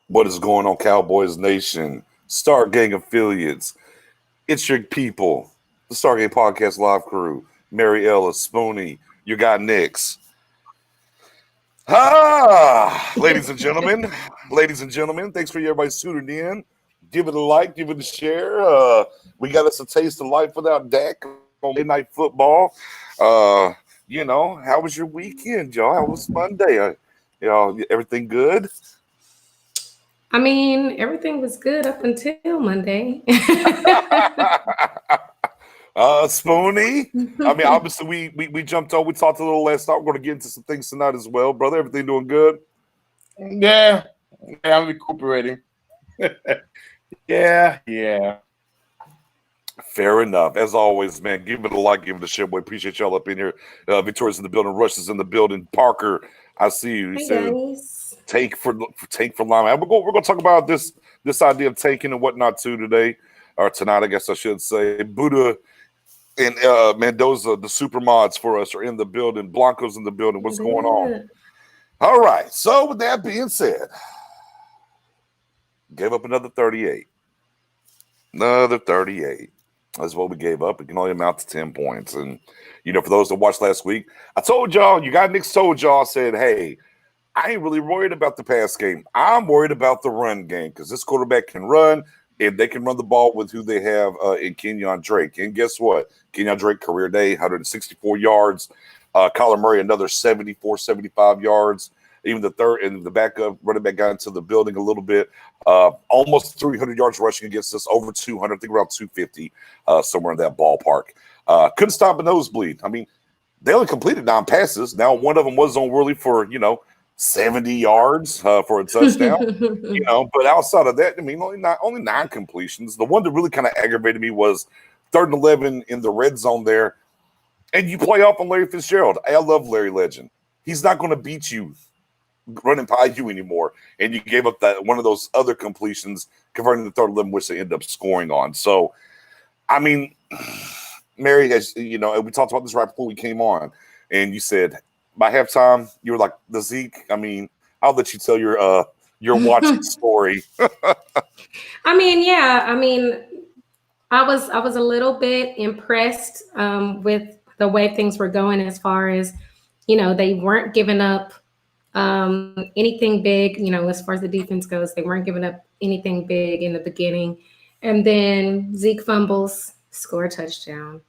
What is going on, Cowboys Nation, Star Gang affiliates? It's your people, the Stargate Podcast Live crew, Mary Ellis, Spoony, you got Nix. Ladies and gentlemen, thanks for everybody tuning in. Give it a like, give it a share. We got us a taste of life without Dak on midnight football. How was your weekend, y'all? How was Monday? Everything good? I mean, everything was good up until Monday. Spoony. I mean, obviously we jumped on. We talked a little last night. We're going to get into some things tonight as well, brother. Everything doing good? Yeah, I'm recuperating. yeah. Fair enough. As always, man, give it a like, give it a share. We appreciate y'all up in here. Victoria's in the building. Rush is in the building. Parker, I see you. Hey, guys. Take for Lima. We're going to talk about this idea of taking and whatnot too today, or tonight, I guess I should say. Buddha and Mendoza, the super mods for us, are in the building. Blanco's in the building. What's going on? All right. So with that being said, gave up another 38. Another 38. That's what we gave up. It can only amount to 10 points. And, for those that watched last week, I told y'all, Nick's told y'all, said, hey, I ain't really worried about the pass game. I'm worried about the run game because this quarterback can run. If they can run the ball with who they have in Kenyon Drake. And guess what? Kenyon Drake, career day, 164 yards. Kyler Murray, another 74, 75 yards. Even the third and the backup running back got into the building a little bit. Almost 300 yards rushing against us, over 200, I think around 250, somewhere in that ballpark. Couldn't stop a nosebleed. I mean, they only completed 9 passes. Now, one of them was on Worley for, 70 yards for a touchdown. But outside of that, I mean, only 9 completions. The one that really kind of aggravated me was 3rd and 11 in the red zone there. And you play off on Larry Fitzgerald. I love Larry Legend. He's not going to beat you running by you anymore. And you gave up that one of those other completions, converting the 3rd and 11, which they ended up scoring on. So, I mean, Mary, as we talked about this right before we came on, and you said by halftime you were like, the Zeke. I mean, I'll let you tell your watching story. I mean, yeah. I mean, I was a little bit impressed with the way things were going as far as, they weren't giving up anything big, as far as the defense goes. They weren't giving up anything big in the beginning. And then Zeke fumbles, score a touchdown.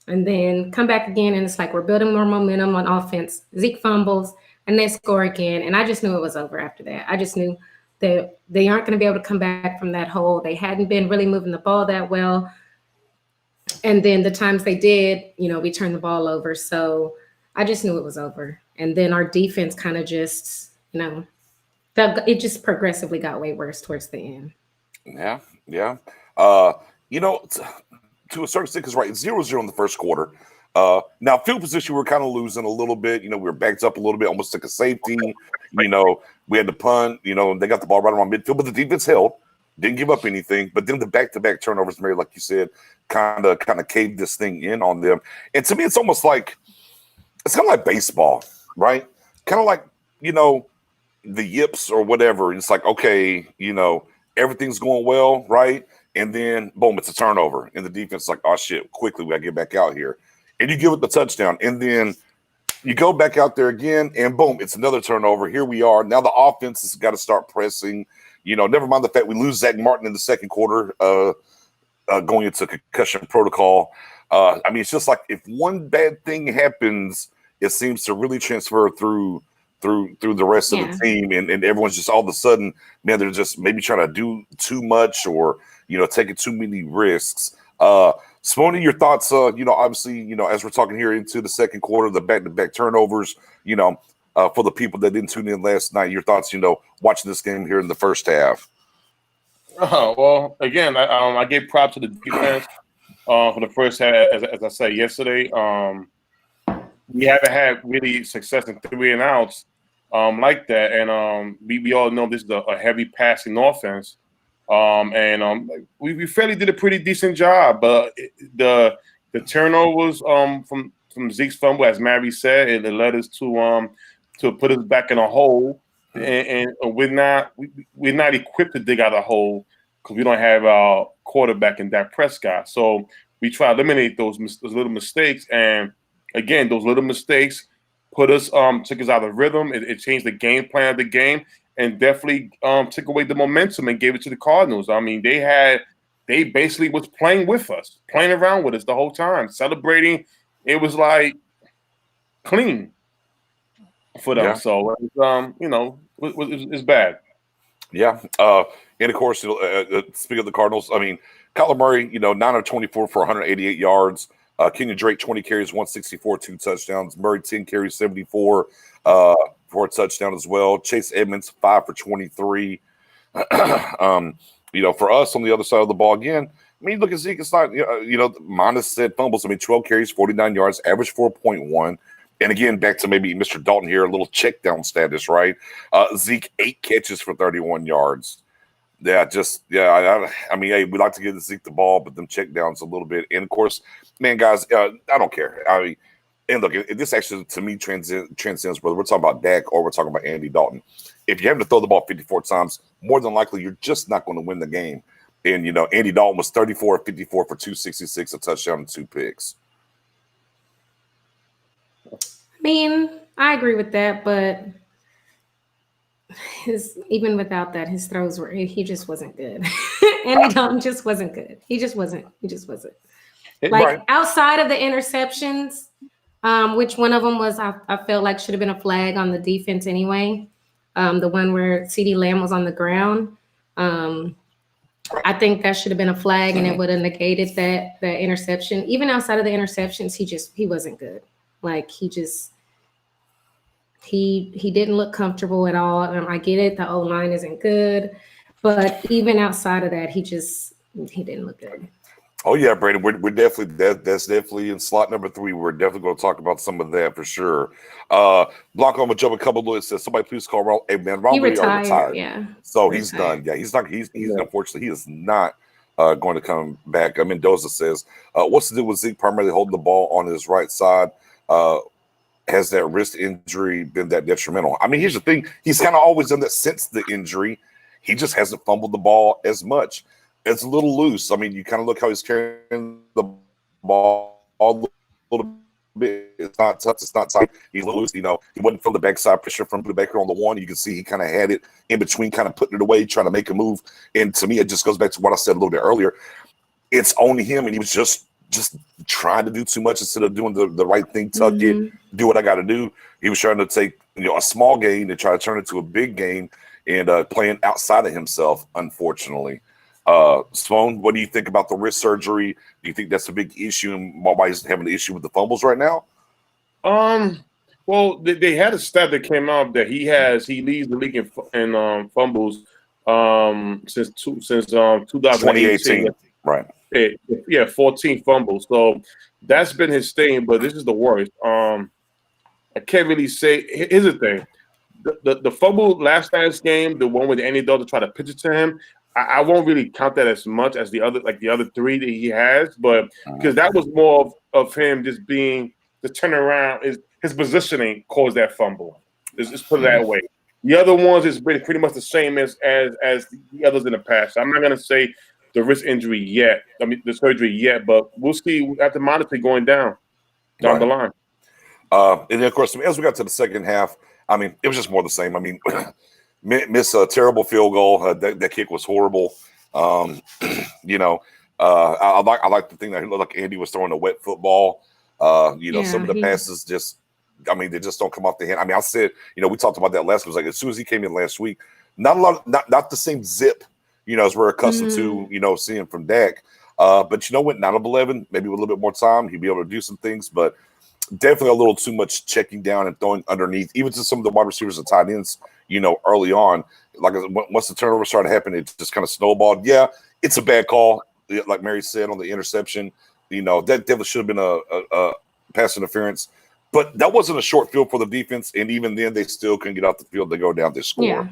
And then come back again, and it's like we're building more momentum on offense. Zeke fumbles, and they score again. And I just knew it was over after that. I just knew that they aren't going to be able to come back from that hole. They hadn't been really moving the ball that well. And then the times they did, we turned the ball over. So I just knew it was over. And then our defense kind of just, it just progressively got way worse towards the end. Yeah. To a certain extent, because 0-0 in the first quarter. Now, field position, we were kind of losing a little bit. We were backed up a little bit, almost took a safety. We had to punt. They got the ball right around midfield, but the defense held, didn't give up anything. But then the back-to-back turnovers, Mary, like you said, kind of caved this thing in on them. And to me, it's almost like it's kind of like baseball, right? Kind of like the yips or whatever. It's like, okay, everything's going well, right? And then boom, it's a turnover, and the defense is like, oh shit, quickly we gotta get back out here, and you give it the touchdown, and then you go back out there again, and boom, it's another turnover. Here we are. Now the offense has got to start pressing. Never mind the fact we lose Zach Martin in the second quarter, going into concussion protocol. It's just like if one bad thing happens, it seems to really transfer through the rest of the team, and everyone's just all of a sudden, man, they're just maybe trying to do too much or taking too many risks. Sponey, your thoughts? Obviously, as we're talking here into the second quarter, the back-to-back turnovers. For the people that didn't tune in last night, your thoughts? Watching this game here in the first half. Well, again, I gave props to the defense for the first half. As I said yesterday, we haven't had really success in 3 and outs like that, and we all know this is a heavy passing offense. We fairly did a pretty decent job, but the turnovers from Zeke's fumble, as Mary said, it led us to put us back in a hole, and we're not equipped to dig out a hole because we don't have our quarterback in Dak Prescott. So we try to eliminate those little mistakes, and again, those little mistakes took us out of rhythm. It changed the game plan of the game. And definitely took away the momentum and gave it to the Cardinals. I mean, they basically was playing with us, playing around with us the whole time, celebrating. It was like clean for them. Yeah. So it's bad. Yeah. And of course, speaking of the Cardinals, Kyler Murray, 9 of 24 for 188 yards. Kenyon Drake, 20 carries, 164, 2 touchdowns. Murray, 10 carries, 74. For a touchdown as well. Chase Edmonds, 5 for 23. For us on the other side of the ball again, look at Zeke. It's not, minus said fumbles. 12 carries, 49 yards, average 4.1. And again, back to maybe Mr. Dalton here, a little check down status, right? Zeke, 8 catches for 31 yards. Yeah, hey, we like to give Zeke the ball, but them check downs a little bit. And of course, man, guys, I don't care. And look, this actually, to me, transcends whether we're talking about Dak or we're talking about Andy Dalton. If you have to throw the ball 54 times, more than likely, you're just not going to win the game. And, Andy Dalton was 34 of 54 for 266, a touchdown and 2 picks. I agree with that, but even without that, his throws he just wasn't good. Andy Dalton just wasn't good. He just wasn't. Like, outside of the interceptions, which one of them was, I felt like should have been a flag on the defense anyway. The one where CeeDee Lamb was on the ground. I think that should have been a flag, and it would have negated that interception. Even outside of the interceptions, he wasn't good. Like, he didn't look comfortable at all. I get it, the O-line isn't good, but even outside of that, he didn't look good. Oh yeah, Brandon, we're definitely that's definitely in slot number 3. We're definitely going to talk about some of that for sure. Blanco, I'm gonna jump a couple of says somebody please call Ron. Hey man, Ron retired. Yeah. So he's done. Yeah, he's not. He's unfortunately he is not going to come back. Mendoza says, what's the deal with Zeke primarily holding the ball on his right side? Has that wrist injury been that detrimental? Here's the thing. He's kind of always done that since the injury. He just hasn't fumbled the ball as much. It's a little loose. You kind of look how he's carrying the ball a little bit. It's not tough. It's not tight. He's a little loose. He wasn't from the backside pressure from the Baker on the one. You can see he kind of had it in between, kind of putting it away, trying to make a move. And to me, it just goes back to what I said a little bit earlier. It's only him, and he was just trying to do too much instead of doing the right thing, tuck it, do what I got to do. He was trying to take a small game and try to turn it to a big game and playing outside of himself, unfortunately. Sloan, what do you think about the wrist surgery? Do you think that's a big issue and why he's having an issue with the fumbles right now? Well, they had a stat that came out that he leads the league in fumbles since 2018. Right. Yeah, 14 fumbles. So that's been his thing, but this is the worst. I can't really say. Here's the thing: the fumble last night's game, the one with Andy Dalton tried to pitch it to him, I won't really count that as much as the other 3 that he has, but because that was more of him just being the turnaround. His positioning caused that fumble. Let's put it that way. The other ones is pretty much the same as the others in the past. I'm not gonna say the wrist injury yet. I mean the surgery yet, but we'll see after monitor going down the line. And then of course, as we got to the second half, I mean, it was just more the same. I mean, miss a terrible field goal. That kick was horrible. You know, I like the thing that he looked like Andy was throwing a wet football. You know, some of the passes just, I mean, they just don't come off the hand. I mean, I said, you know, we talked about that last week. It was like as soon as he came in last week, not a lot, not the same zip, you know, as we're accustomed to, you know, seeing from Dak. But you know what? 9 of 11, maybe with a little bit more time, he'd be able to do some things. But definitely a little too much checking down and throwing underneath, even to some of the wide receivers and tight ends, you know, early on. Like once the turnover started happening, it just kind of snowballed. Yeah, it's a bad call. Like Mary said on the interception, you know, that definitely should have been a pass interference. But that wasn't a short field for the defense. And even then, they still couldn't get off the field. They go down, they score.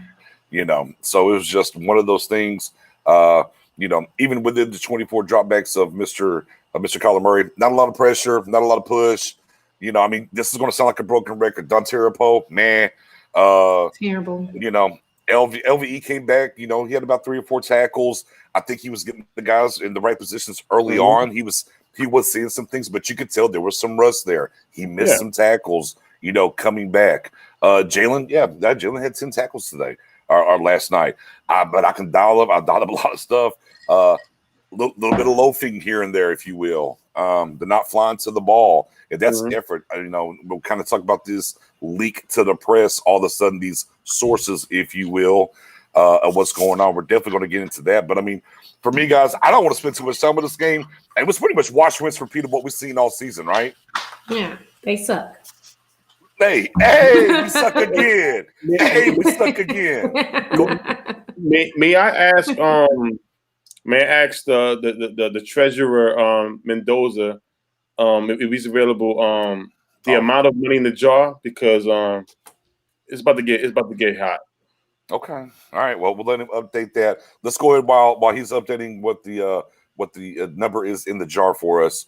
You know, so it was just one of those things. You know, even within the 24 dropbacks of Mr. Kyler Murray, not a lot of pressure, not a lot of push. You know, I mean, this is going to sound like a broken record. Dontario Poe, man. Terrible. You know, LVE came back. You know, he had about 3 or 4 tackles. I think he was getting the guys in the right positions early on. He was seeing some things, but you could tell there was some rust there. He missed some tackles, you know, coming back. Jalen, Jalen had 10 tackles today or last night. But I dial up a lot of stuff. Little bit of loafing here and there, if you will. The not flying to the ball. If that's effort, you know, we'll kind of talk about this leak to the press, all of a sudden these sources, if you will, of what's going on. We're definitely going to get into that. But I mean, for me, guys, I don't want to spend too much time with this game. It was pretty much wash, rinse, repeat of what we've seen all season, right? Yeah, they suck. Hey, we suck again. We suck again. May I ask the treasurer Mendoza if he's available the amount of money in the jar, because it's about to get hot. Okay. All right. Well, we'll let him update that. Let's go ahead while he's updating what the number is in the jar for us.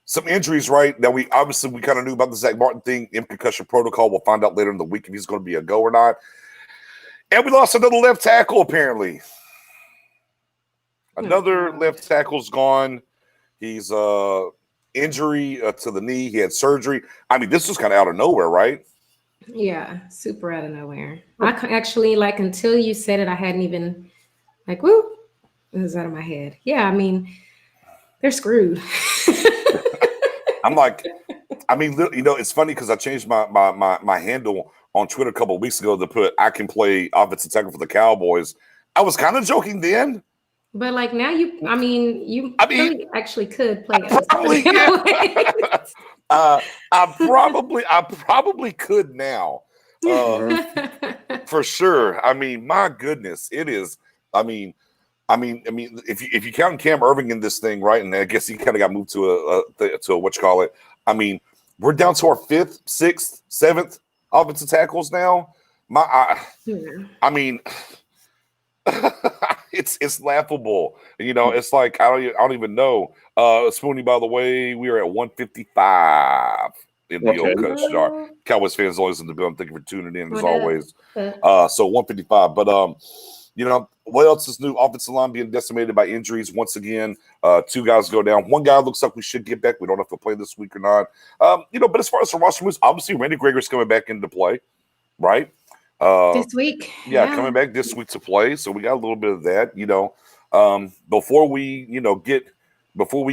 Some injuries, right? Now we kind of knew about the Zach Martin thing in concussion protocol. We'll find out later in the week if he's going to be a go or not. And we lost another left tackle, apparently. Another left tackle's gone. He's injury to the knee. He had surgery. I mean, this was kind of out of nowhere, right? Yeah, super out of nowhere. I actually, like, until you said it, I hadn't even, like, woo, it was out of my head. Yeah, I mean, they're screwed. I'm like, I mean, you know, it's funny because I changed my handle on Twitter a couple of weeks ago to put I can play offensive tackle for the Cowboys. I was kind of joking then. But like now you really actually could play it. Probably, yeah. I probably could now. For sure. I mean, my goodness, it is. I mean, if you count Cam Irving in this thing, right? And I guess he kind of got moved to a what you call it. I mean, we're down to our 5th, 6th, 7th offensive tackles now. I mean, it's laughable. You know, it's like I don't even know. Spoonie, by the way, we are at 155 in the old cut jar. Cowboys fans always in the building. Thank you for tuning in as always. So 155. But you know, what else is new? Offensive line being decimated by injuries once again. 2 guys go down. 1 guy looks like we should get back. We don't know if he'll play this week or not. You know, but as far as the roster moves, obviously Randy Gregory's coming back into play, right? This week. Yeah, coming back this week to play. So we got a little bit of that, you know. Before we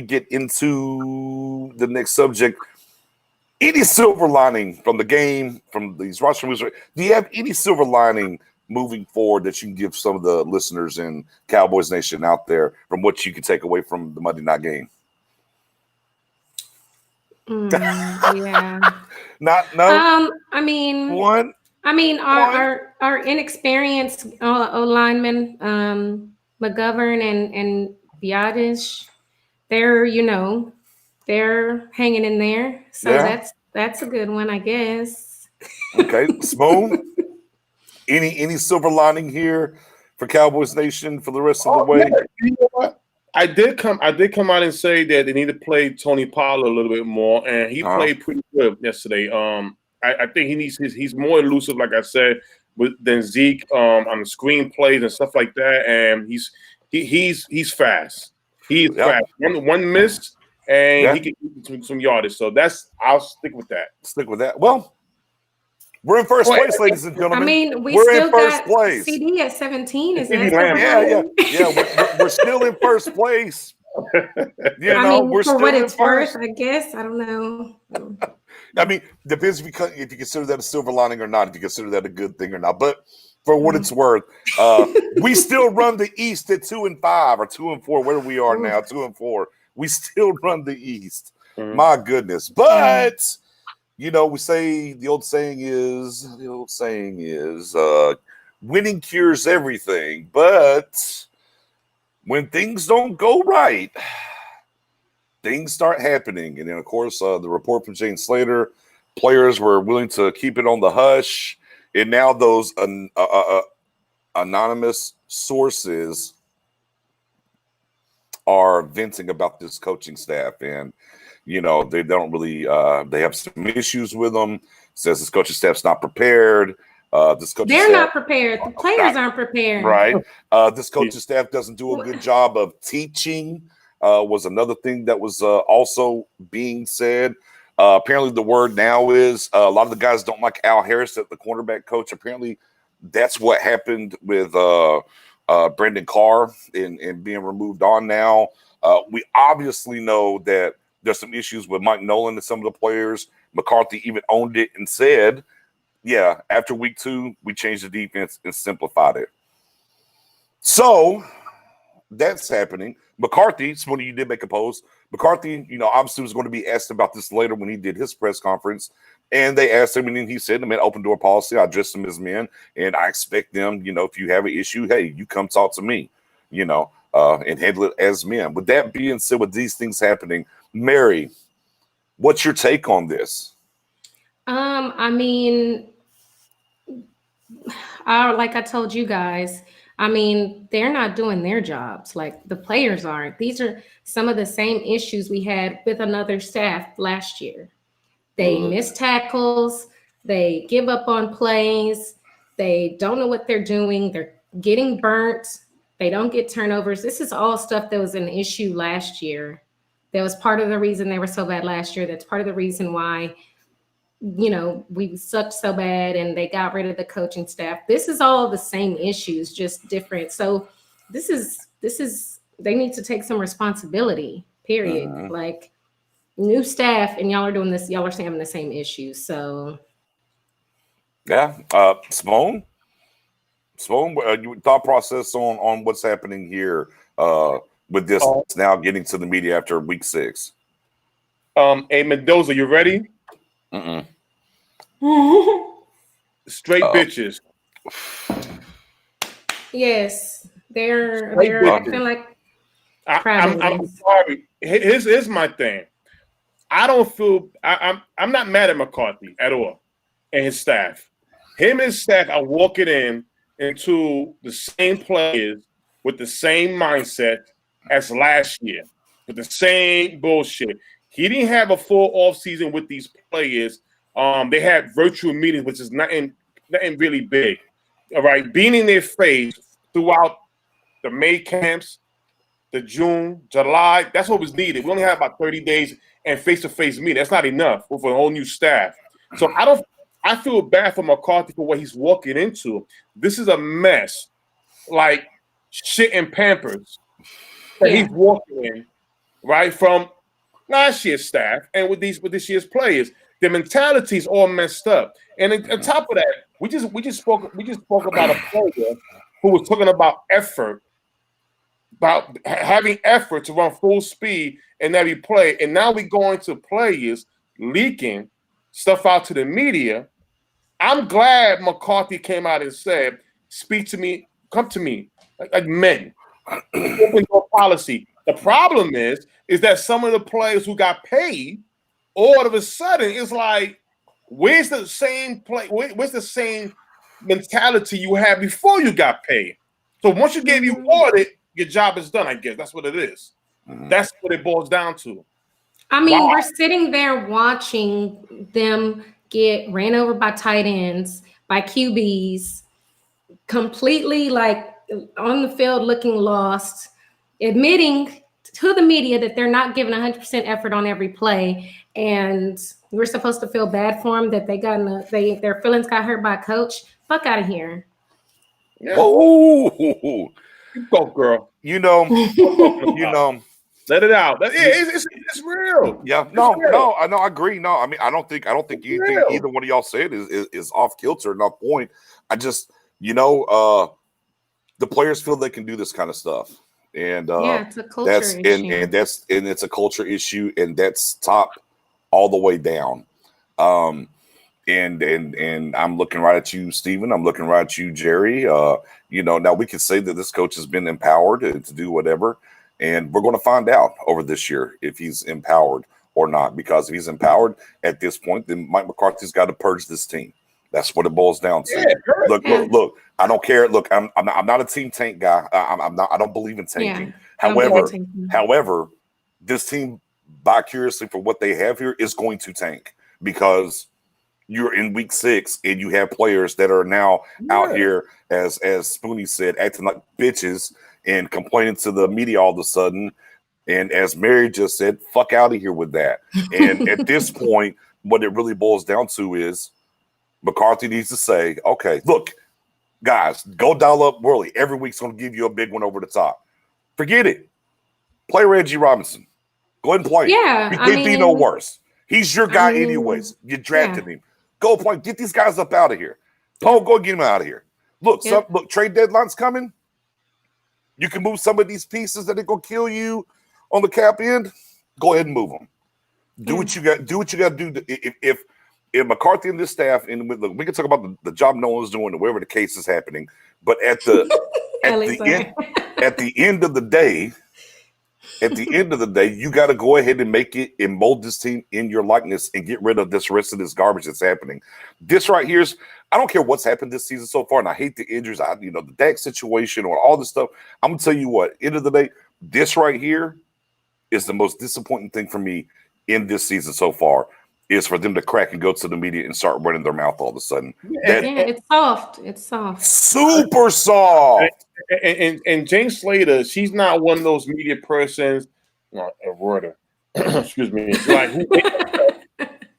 get into the next subject, any silver lining from the game, from these roster moves? Do you have any silver lining moving forward that you can give some of the listeners in Cowboys Nation out there from what you can take away from the Monday night game? Yeah. I mean, one. I mean, our inexperienced linemen, McGovern and Biadish, they're hanging in there. So that's a good one, I guess. Okay, Spoon. Any silver lining here for Cowboys Nation for the rest of the way? Yeah. You know what? I did come out and say that they need to play Tony Pollard a little bit more, and he played pretty good yesterday. I think he's more elusive, like I said, than Zeke on the screen plays and stuff like that. And he's fast. He's fast. One miss and he can get some yardage. So I'll stick with that. Stick with that. Well, we're in first place, ladies and gentlemen. I mean, we're still in first place. CD at 17. Is that we're still in first place. For what it's worth, I guess. I don't know. I mean, depends if you consider that a silver lining or not. If you consider that a good thing or not, but for what it's worth, we still run the East at 2-5 or 2-4. Where we are now, 2-4. We still run the East. My goodness, but. We say the old saying is winning cures everything. But when things don't go right, things start happening. And then, of course, the report from Jane Slater, players were willing to keep it on the hush. And now those anonymous sources are venting about this coaching staff. And they don't really. They have some issues with them. Says this coaching staff's not prepared. They're not prepared. The players aren't prepared. Right. This coaching staff doesn't do a good job of teaching. Was another thing that was also being said. Apparently, the word now is a lot of the guys don't like Al Harris, the cornerback coach. Apparently, that's what happened with Brendan Carr and being removed on now. We obviously know that. There's some issues with Mike Nolan and some of the players. McCarthy even owned it and said, after week 2, we changed the defense and simplified it. So that's happening. McCarthy, somebody you did make a post. McCarthy, obviously was going to be asked about this later when he did his press conference. And they asked him, and then he said, open door policy. I address them as men. And I expect them, if you have an issue, hey, you come talk to me, and handle it as men. With that being said, with these things happening, Mary, what's your take on this? I mean, like I told you guys, they're not doing their jobs. Like the players aren't. These are some of the same issues we had with another staff last year. They miss tackles. They give up on plays. They don't know what they're doing. They're getting burnt. They don't get turnovers. This is all stuff that was an issue last year. That was part of the reason they were so bad last year. That's part of the reason why, we sucked so bad and they got rid of the coaching staff. This is all the same issues, just different. So this is they need to take some responsibility, period. Like new staff and y'all are doing this, y'all are having the same issues. So Simone, your thought process on what's happening here with this now getting to the media after week 6. Hey Mendoza, you ready? Straight bitches. Yes, they're I feel like I'm sorry. Here's my thing. I don't feel I'm not mad at McCarthy at all and his staff. Him and his staff are walking into the same players with the same mindset as last year, with the same bullshit. He didn't have a full offseason with these players. They had virtual meetings, which is nothing really big. All right, being in their face throughout the May camps, the June, July, that's what was needed. We only had about 30 days and face-to-face meeting. That's not enough for a whole new staff. So I feel bad for McCarthy for what he's walking into. This is a mess, like shit and Pampers that he's walking in, right, from last year's staff and with this year's players. The mentality is all messed up. And on top of that, we just spoke about a player who was talking about effort, about having effort to run full speed in every play. And now we go into players leaking stuff out to the media. I'm glad McCarthy came out and said, speak to me, come to me, like men. Open door policy. The problem is that some of the players who got paid, all of a sudden, it's like, where's the same play? Where's the same mentality you had before you got paid? So once you get rewarded, your job is done, I guess. That's what it is. That's what it boils down to. I mean, we're sitting there watching them get ran over by tight ends, by QBs, completely like on the field looking lost, admitting to the media that they're not giving 100% effort on every play, and we're supposed to feel bad for them that their feelings got hurt by a coach. Fuck out of here. Yeah. Oh, You go, girl. you know, let it out. It's real. Yeah, No, I agree. No, I mean, I don't think anything either one of y'all said is off kilter and off point. I just, the players feel they can do this kind of stuff, and it's a culture issue. and it's a culture issue, and that's top all the way down. And I'm looking right at you, Steven. I'm looking right at you, Jerry. Now we can say that this coach has been empowered to do whatever. And we're going to find out over this year if he's empowered or not. Because if he's empowered at this point, then Mike McCarthy's got to purge this team. That's what it boils down to. Yeah, Look. I don't care. Look, I'm not a team tank guy. I'm not. I don't believe in tanking. However, this team, curiously for what they have here, is going to tank because you're in week 6 and you have players that are now out here, as Spoonie said, acting like bitches and complaining to the media all of a sudden. And as Mary just said, fuck out of here with that. And at this point, what it really boils down to is McCarthy needs to say, okay, look, guys, go dial up Worley. Every week's going to give you a big one over the top. Forget it. Play Reggie Robinson. Go ahead and play. Yeah, You can't be no worse. He's your guy anyways. You drafted him. Go play. Get these guys up out of here. Paul, go get him out of here. Look, trade deadline's coming. You can move some of these pieces that are going to kill you on the cap end. Go ahead and move them. Do what you got. Do what you got to do. If McCarthy and this staff, and we can talk about the job no one's doing, or wherever the case is happening, but at the end of the day. At the end of the day, you got to go ahead and make it and mold this team in your likeness and get rid of this rest of this garbage that's happening. This right here's, I don't care what's happened this season so far, and I hate the injuries, the Dak situation or all this stuff. I'm going to tell you what, end of the day, this right here is the most disappointing thing for me in this season so far, is for them to crack and go to the media and start running their mouth all of a sudden. It's soft. It's soft. Super soft. And Jane Slater, she's not one of those media persons, excuse me, like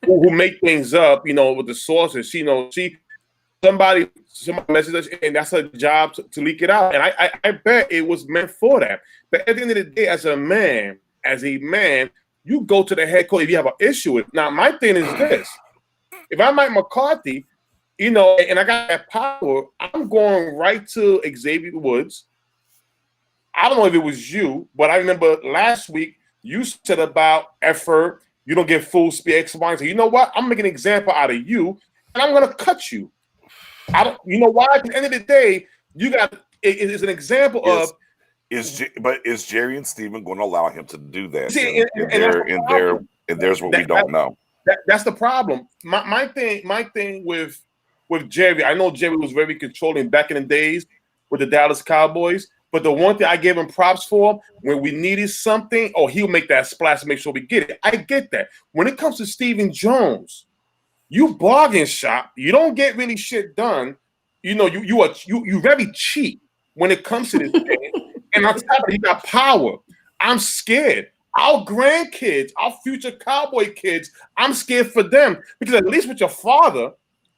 who make things up, with the sources. Somebody messaged us, and that's her job to leak it out. And I bet it was meant for that. But at the end of the day, as a man, you go to the head coach if you have an issue with it. Now, my thing is this. If I'm Mike McCarthy, and I got that power, I'm going right to Xavier Woods. I don't know if it was you, but I remember last week you said about effort, you don't get full speed, X, Y, and Z. You know what? I'm making an example out of you, and I'm going to cut you. You know why? At the end of the day, it's an example of. Is Jerry and Steven going to allow him to do that? There's what we don't know. That's the problem. My thing with Jerry, I know Jerry was very controlling back in the days with the Dallas Cowboys, but the one thing I gave him props for, when we needed something, he'll make that splash to make sure we get it. I get that. When it comes to Stephen Jones, you bargain shop, you don't get really shit done. You very cheap when it comes to this thing. And on top of it, he got power. I'm scared. Our grandkids, our future Cowboy kids, I'm scared for them, because at least with your father,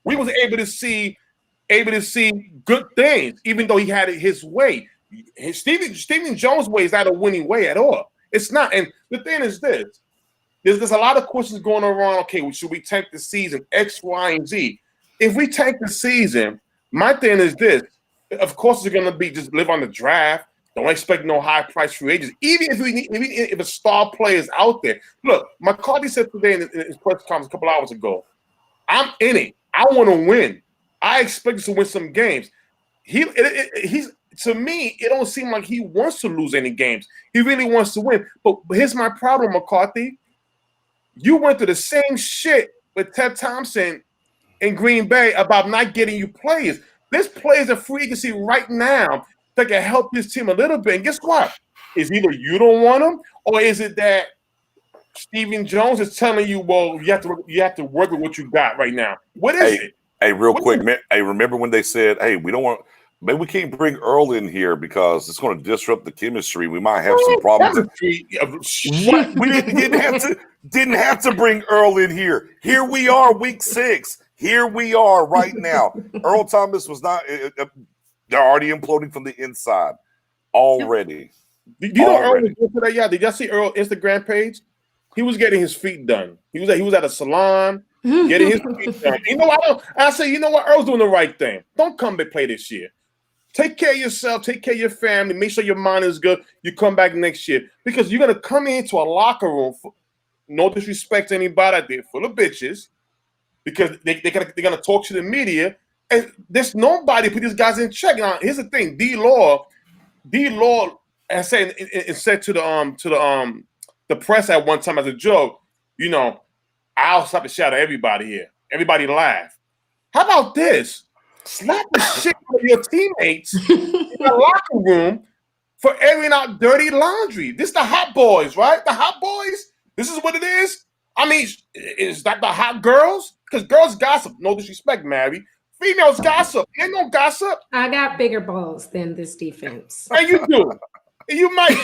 we was able to see good things, even though he had it his way. Stephen Jones' way is not a winning way at all. It's not. And the thing is this: there's a lot of questions going around. Okay, should we tank the season? X, Y, and Z. If we tank the season, my thing is this: of course, it's going to be just live on the draft. Don't expect no high price free agents. Even if a star player is out there. Look, McCarthy said today in his press conference a couple hours ago, I'm in it. I want to win. I expect us to win some games. He's to me, it don't seem like he wants to lose any games. He really wants to win. But here's my problem, McCarthy. You went through the same shit with Ted Thompson in Green Bay about not getting you players. This player's a free agency right now that can help this team a little bit. And guess what? Is either you don't want them, or is it that Stephen Jones is telling you, well, you have to work with what you got right now. What is it? Hey, real quick, man. Hey, remember when they said, "Hey, we don't want, maybe we can't bring Earl in here because it's going to disrupt the chemistry. We might have some problems." What? We didn't have to bring Earl in here. Here we are, week 6. Here we are right now. Earl Thomas was not. They're already imploding from the inside already. Do you know Earl was good for that? Yeah. Did y'all see Earl's Instagram page? He was getting his feet done. He was at a salon. Getting his feet done. You know, I say, you know what? Earl's doing the right thing. Don't come and play this year. Take care of yourself. Take care of your family. Make sure your mind is good. You come back next year because you're gonna come into a locker room. No disrespect to anybody out there, full of bitches, because they're gonna talk to the media, and there's nobody put these guys in check. Now, here's the thing: D Law has said to the press at one time as a joke, you know, I'll slap the shit out of everybody here. Everybody laugh. How about this? Slap the shit out of your teammates in the locker room for airing out dirty laundry. This the hot boys, right? The hot boys? This is what it is? I mean, is that the hot girls? Because girls gossip. No disrespect, Mary. Females gossip. Ain't no gossip. I got bigger balls than this defense. And you do. You might.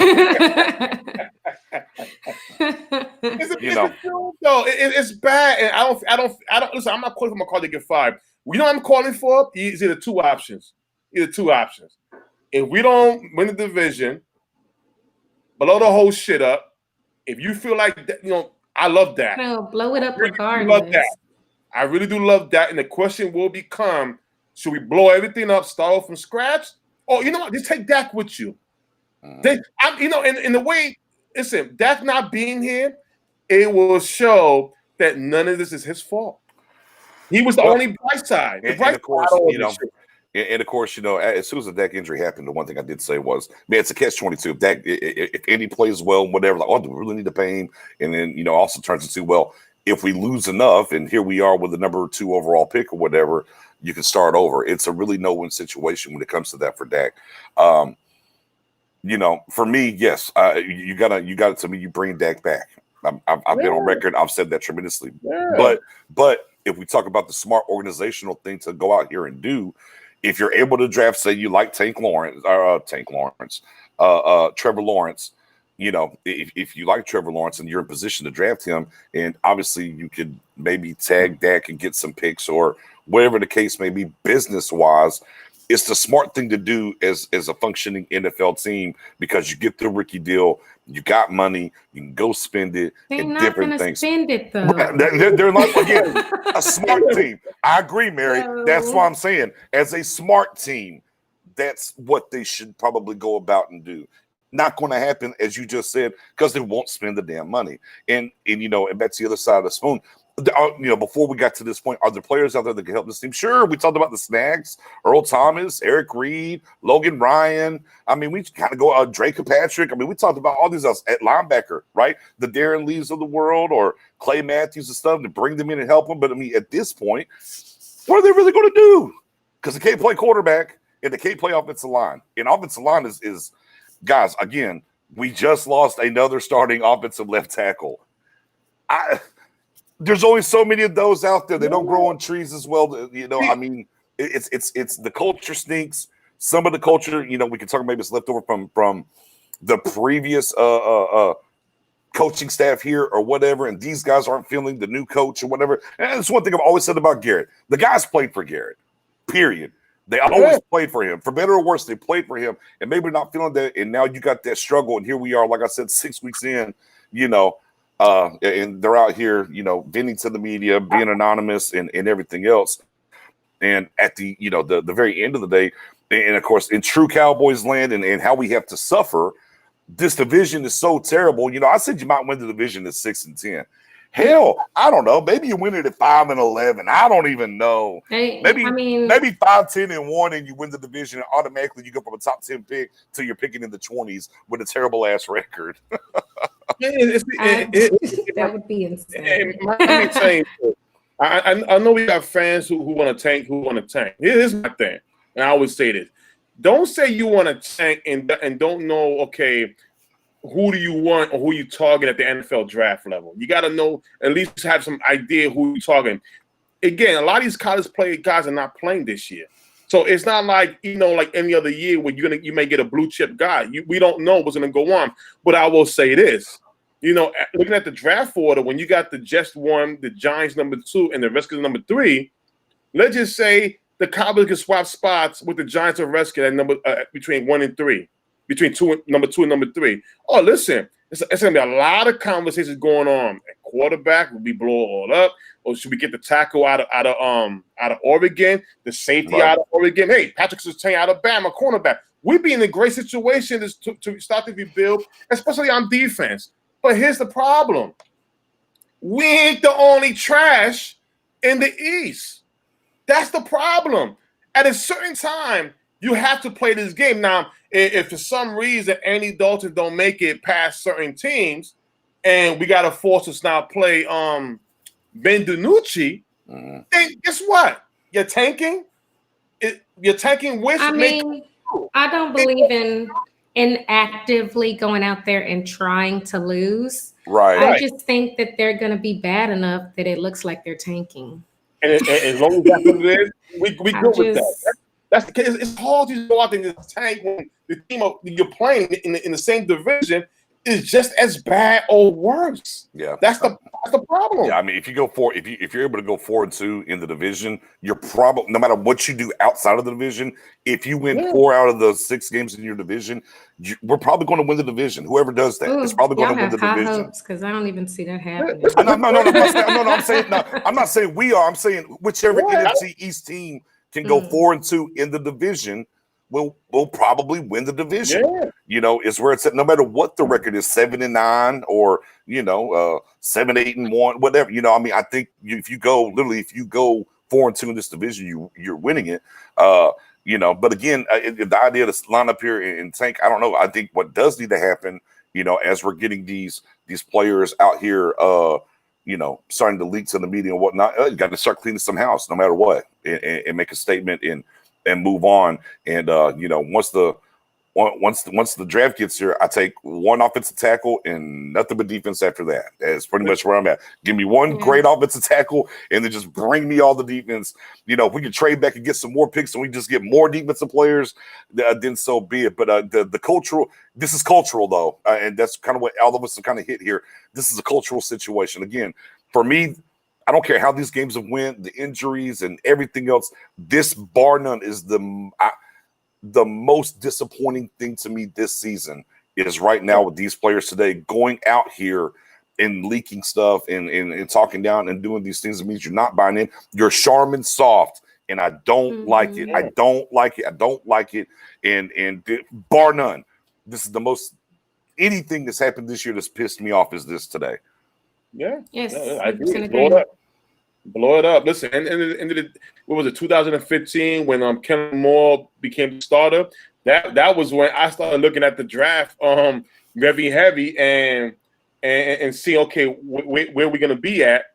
It's bad, and I don't listen. I'm not calling for McCarthy to get fired. You know what I'm calling for? It's either two options. If we don't win the division, blow the whole shit up. If you feel like that, you know, I love that. No, blow it up regardless. Love that. I really do love that. And the question will become: should we blow everything up, start off from scratch, or you know what? Just take Dak with you. In the way, listen, Dak not being here, it will show that none of this is his fault. He was the only bright side. And of course, as soon as the Dak injury happened, the one thing I did say was, man, it's a catch-22. If Dak, if Andy plays well, whatever, like, oh, do we really need to pay him? And then, also turns into, well, if we lose enough, and here we are with the number 2 overall pick or whatever, you can start over. It's a really no-win situation when it comes to that for Dak. For me, yes, you gotta to me, you bring Dak back. I've been on record. I've said that tremendously. Yeah. But if we talk about the smart organizational thing to go out here and do, if you're able to draft, say you like Trevor Lawrence, if you like Trevor Lawrence and you're in position to draft him, and obviously you could maybe tag Dak and get some picks or whatever the case may be business-wise, it's the smart thing to do as a functioning NFL team because you get the rookie deal, you got money, you can go spend it. They're not going to spend it though. They're like, again, a smart team. I agree, Mary. No. That's what I'm saying. As a smart team, that's what they should probably go about and do. Not going to happen, as you just said, because they won't spend the damn money. And that's the other side of the spoon. Before we got to this point, are there players out there that can help this team? Sure, we talked about the snags, Earl Thomas, Eric Reed, Logan Ryan. I mean, we kind of go Drake Patrick. I mean, we talked about all these at linebacker, right? The Darren Lees of the world or Clay Matthews and stuff to bring them in and help them. But I mean, at this point, what are they really going to do? Because they can't play quarterback and they can't play offensive line. And offensive line is guys, again, we just lost another starting offensive left tackle. There's only so many of those out there. They don't grow on trees as well. I mean, it's the culture stinks. Some of the culture, we can talk maybe it's left over from the previous coaching staff here or whatever, and these guys aren't feeling the new coach or whatever. And that's one thing I've always said about Garrett. The guys played for Garrett, period. They always played for him. For better or worse, they played for him. And maybe not feeling that, and now you got that struggle, and here we are, like I said, 6 weeks in, and they're out here, venting to the media, being anonymous and everything else. And at the, the very end of the day, and of course, in true Cowboys land and how we have to suffer, this division is so terrible. I said you might win the division at 6-10. Hell, I don't know. Maybe you win it at 5-11. I don't even know. Maybe 5-10-1, and you win the division, and automatically you go from a top 10 pick to you're picking in the 20s with a terrible ass record. That would be insane. I know we got fans who want to tank, Here's my thing, and I always say this: don't say you want to tank and don't know. Okay, who do you want or who you target at the NFL draft level. You got to know, at least have some idea who you're targeting. Again, a lot of these college guys are not playing this year. So it's not like, like any other year where you may get a blue chip guy. We don't know what's going to go on. But I will say this, looking at the draft order, when you got the Jets 1, the Giants number 2, and the Redskins number 3, let's just say the Cowboys can swap spots with the Giants and Redskins at number between 1 and 3, between number 2 and number 3. Oh, listen, it's going to be a lot of conversations going on. At quarterback, will we blow it all up? Or should we get the tackle out of Oregon, the safety out of Oregon? Hey, Patrick Surtain out of Bama, cornerback. We'd be in a great situation to start to rebuild, especially on defense. But here's the problem. We ain't the only trash in the East. That's the problem. At a certain time, you have to play this game. Now, if for some reason Andy Dalton don't make it past certain teams, and we got to force us now play Ben DiNucci, then guess what? You're tanking. You're tanking with. I mean, I don't believe in actively going out there and trying to lose. Right. I just think that they're going to be bad enough that it looks like they're tanking. And as long as that's what it is, we good with that. That's the case. It's hard to go out there and tank when the team you're playing in the same division is just as bad or worse. Yeah, that's the problem. Yeah, I mean, if you're able to go 4-2 in the division, you're probably, no matter what you do outside of the division, if you win 4 out of the 6 games in your division, we're probably going to win the division. Whoever does that is probably going to win the division. Because I don't even see that happening. I'm not saying we are. I'm saying whichever NFC East team can go 4-2 in the division will probably win the division. Yeah. It's where it's at. No matter what the record is, 7-9 or 7-8-1, whatever. I think if you go 4-2 in this division, you're winning it. But again, the idea to line up here and tank, I don't know. I think what does need to happen, as we're getting these players out here, starting to leak to the media and whatnot, you got to start cleaning some house, no matter what, and make a statement and move on. And once the draft gets here, I take one offensive tackle and nothing but defense after that. That's pretty much where I'm at. Give me one great offensive tackle and then just bring me all the defense. If we can trade back and get some more picks and we just get more defensive players, then so be it. But the cultural, this is cultural though, and that's kind of what all of us have kind of hit here. This is a cultural situation. Again, for me, I don't care how these games have went, the injuries and everything else. This, bar none, is the most disappointing thing to me this season is right now with these players today going out here and leaking stuff and talking down and doing these things. It means you're not buying in. You're Charmin soft, and I don't like it. I don't like it. I don't like it. And bar none, this is the most anything that's happened this year that's pissed me off is this today. Yeah. Yes. I agree. Blow it up. Listen, and what was it, 2015 when Kellen Moore became the starter? That was when I started looking at the draft very heavy and see, okay, where we're gonna be at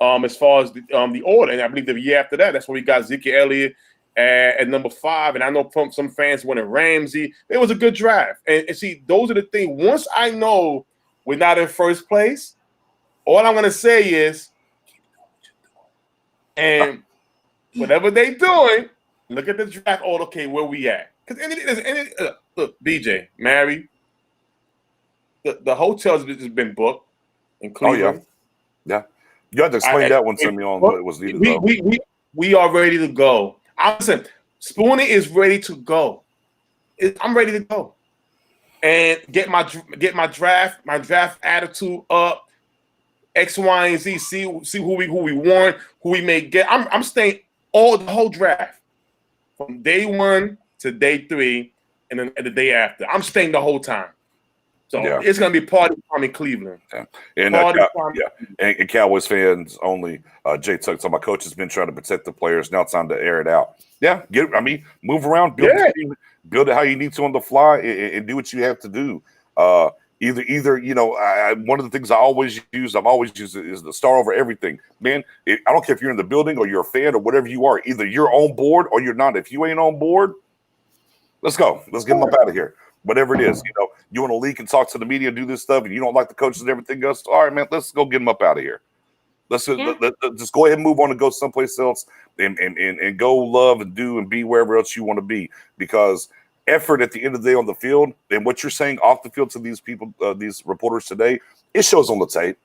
as far as the order. And I believe the year after that, that's where we got Zeke Elliott at number 5. And I know some fans wanted Ramsey. It was a good draft. And see, those are the things. Once I know we're not in first place, all I'm gonna say is, and whatever they doing, look at the draft order. Okay, where we at? Because look, BJ, Mary, the hotels has been booked in Cleveland. Yeah. You have to explain that one to me on what it was needed. We are ready to go. Listen, Spoonie is ready to go. I'm ready to go, and get my draft attitude up. X, Y, and Z. See who we want, who we may get. I'm staying the whole draft from day 1 to day 3, and then the day after. I'm staying the whole time. So it's gonna be party time in Cleveland. Yeah. And and Cowboys fans only. Jay Tuck talking about coach has been trying to protect the players. Now it's time to air it out. Yeah, move around, build it how you need to on the fly, and do what you have to do. Either one of the things I've always used is the star over everything. Man, I don't care if you're in the building or you're a fan or whatever you are. Either you're on board or you're not. If you ain't on board, let's go. Let's get them up out of here. whatever it is. You want to leak and talk to the media, do this stuff, and you don't like the coaches and everything else. All right, man, let's go get them up out of here. Let's just go ahead and move on and go someplace else and go love and do and be wherever else you want to be. Because effort at the end of the day on the field and what you're saying off the field to these people, these reporters today, it shows on the tape.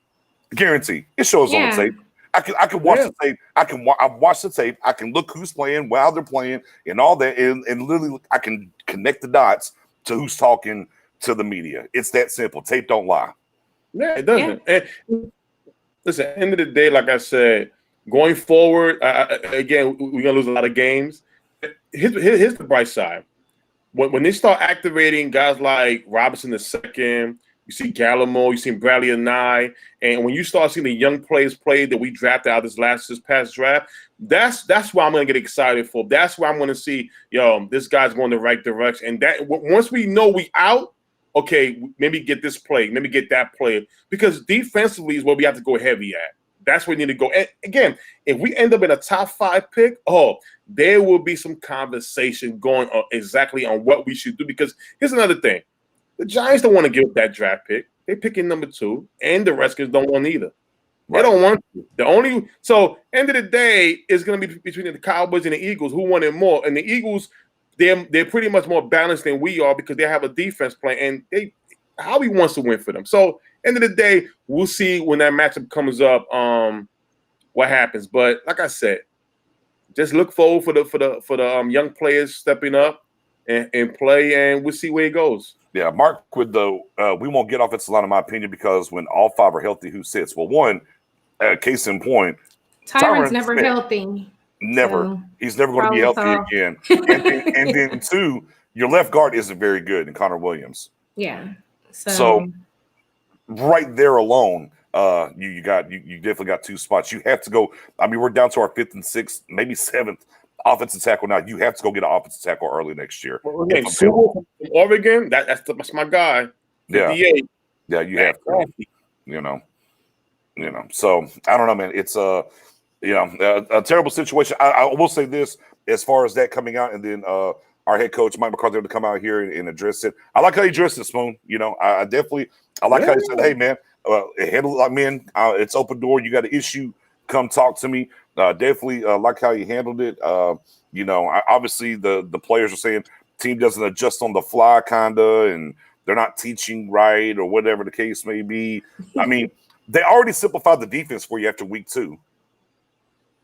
Guarantee it shows on the tape. I can watch the tape. I've watched the tape. I can look who's playing, while they're playing, and all that, and literally I can connect the dots to who's talking to the media. It's that simple. Tape don't lie. Yeah, it doesn't. And listen, at the end of the day, like I said, going forward, again, we're gonna lose a lot of games. Here's the bright side. When they start activating guys like Robinson II, you see Gallimore, you see Bradley Anai, and when you start seeing the young players play that we drafted out this past draft, that's why I'm gonna get excited for. That's why I'm gonna see, this guy's going the right direction. And that once we know we out, okay, maybe get this play, maybe get that play, because defensively is where we have to go heavy at. That's where we need to go. And again, if we end up in a top 5 pick, there will be some conversation going on exactly on what we should do. Because here's another thing. The Giants don't want to give up that draft pick. They're picking number 2, and the Redskins don't want either. They don't want to. So end of the day, it's going to be between the Cowboys and the Eagles who wanted more. And the Eagles, they're pretty much more balanced than we are because they have a defense plan, and Howie wants to win for them. So end of the day, we'll see when that matchup comes up, what happens. But like I said, just look forward for the young players stepping up and play, and we'll see where it goes. Yeah, Mark with we won't get offensive line in my opinion because when all 5 are healthy, who sits? Well, one, case in point, Tyron's never healthy. Never. So he's never going to be healthy again. And then 2, your left guard isn't very good in Connor Williams. Yeah. So right there alone, you definitely got 2 spots. You have to go. I mean, we're down to our 5th and 6th, maybe 7th offensive tackle now. You have to go get an offensive tackle early next year. Well, again, from Oregon, that's my guy. Yeah, you have to. So I don't know, man. It's a terrible situation. I will say this as far as that coming out, and then our head coach Mike McCarthy to come out here and address it. I like how he addressed it, Spoon. I definitely like how he said, "Hey, man, handle it like men. It's open door. You got an issue, come talk to me." Definitely like how he handled it. Obviously the players are saying team doesn't adjust on the fly, kinda, and they're not teaching right or whatever the case may be. I mean, they already simplified the defense for you after week 2.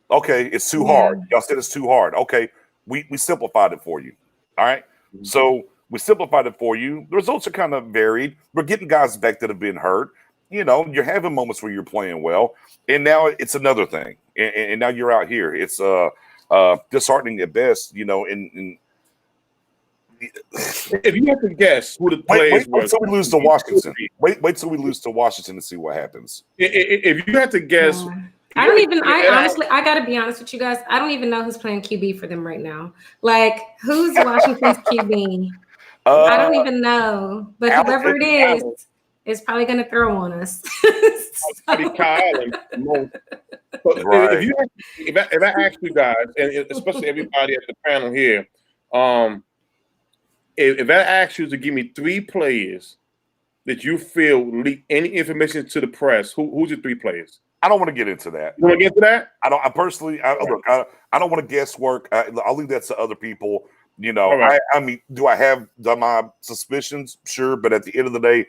Okay, it's too hard. Y'all said it's too hard. Okay, we simplified it for you. All right, so we simplified it for you. The results are kind of varied. We're getting guys back that have been hurt. You're having moments where you're playing well, and now it's another thing. And now you're out here. It's disheartening at best. And if you have to guess who the players wait till we lose to Washington. Wait till we lose to Washington and see what happens. If you have to guess. I don't even. Honestly, I got to be honest with you guys. I don't even know who's playing QB for them right now. Like, who's Washington's QB? I don't even know. But whoever it is probably going to throw on us. If I ask you guys, and especially everybody at the panel here, if I ask you to give me 3 players that you feel leak any information to the press, who's your 3 players? I don't want to get into that. You want to get into that? I don't. I personally, I don't want to guesswork. I'll leave that to other people. Right. I mean, do I have my suspicions? Sure, but at the end of the day,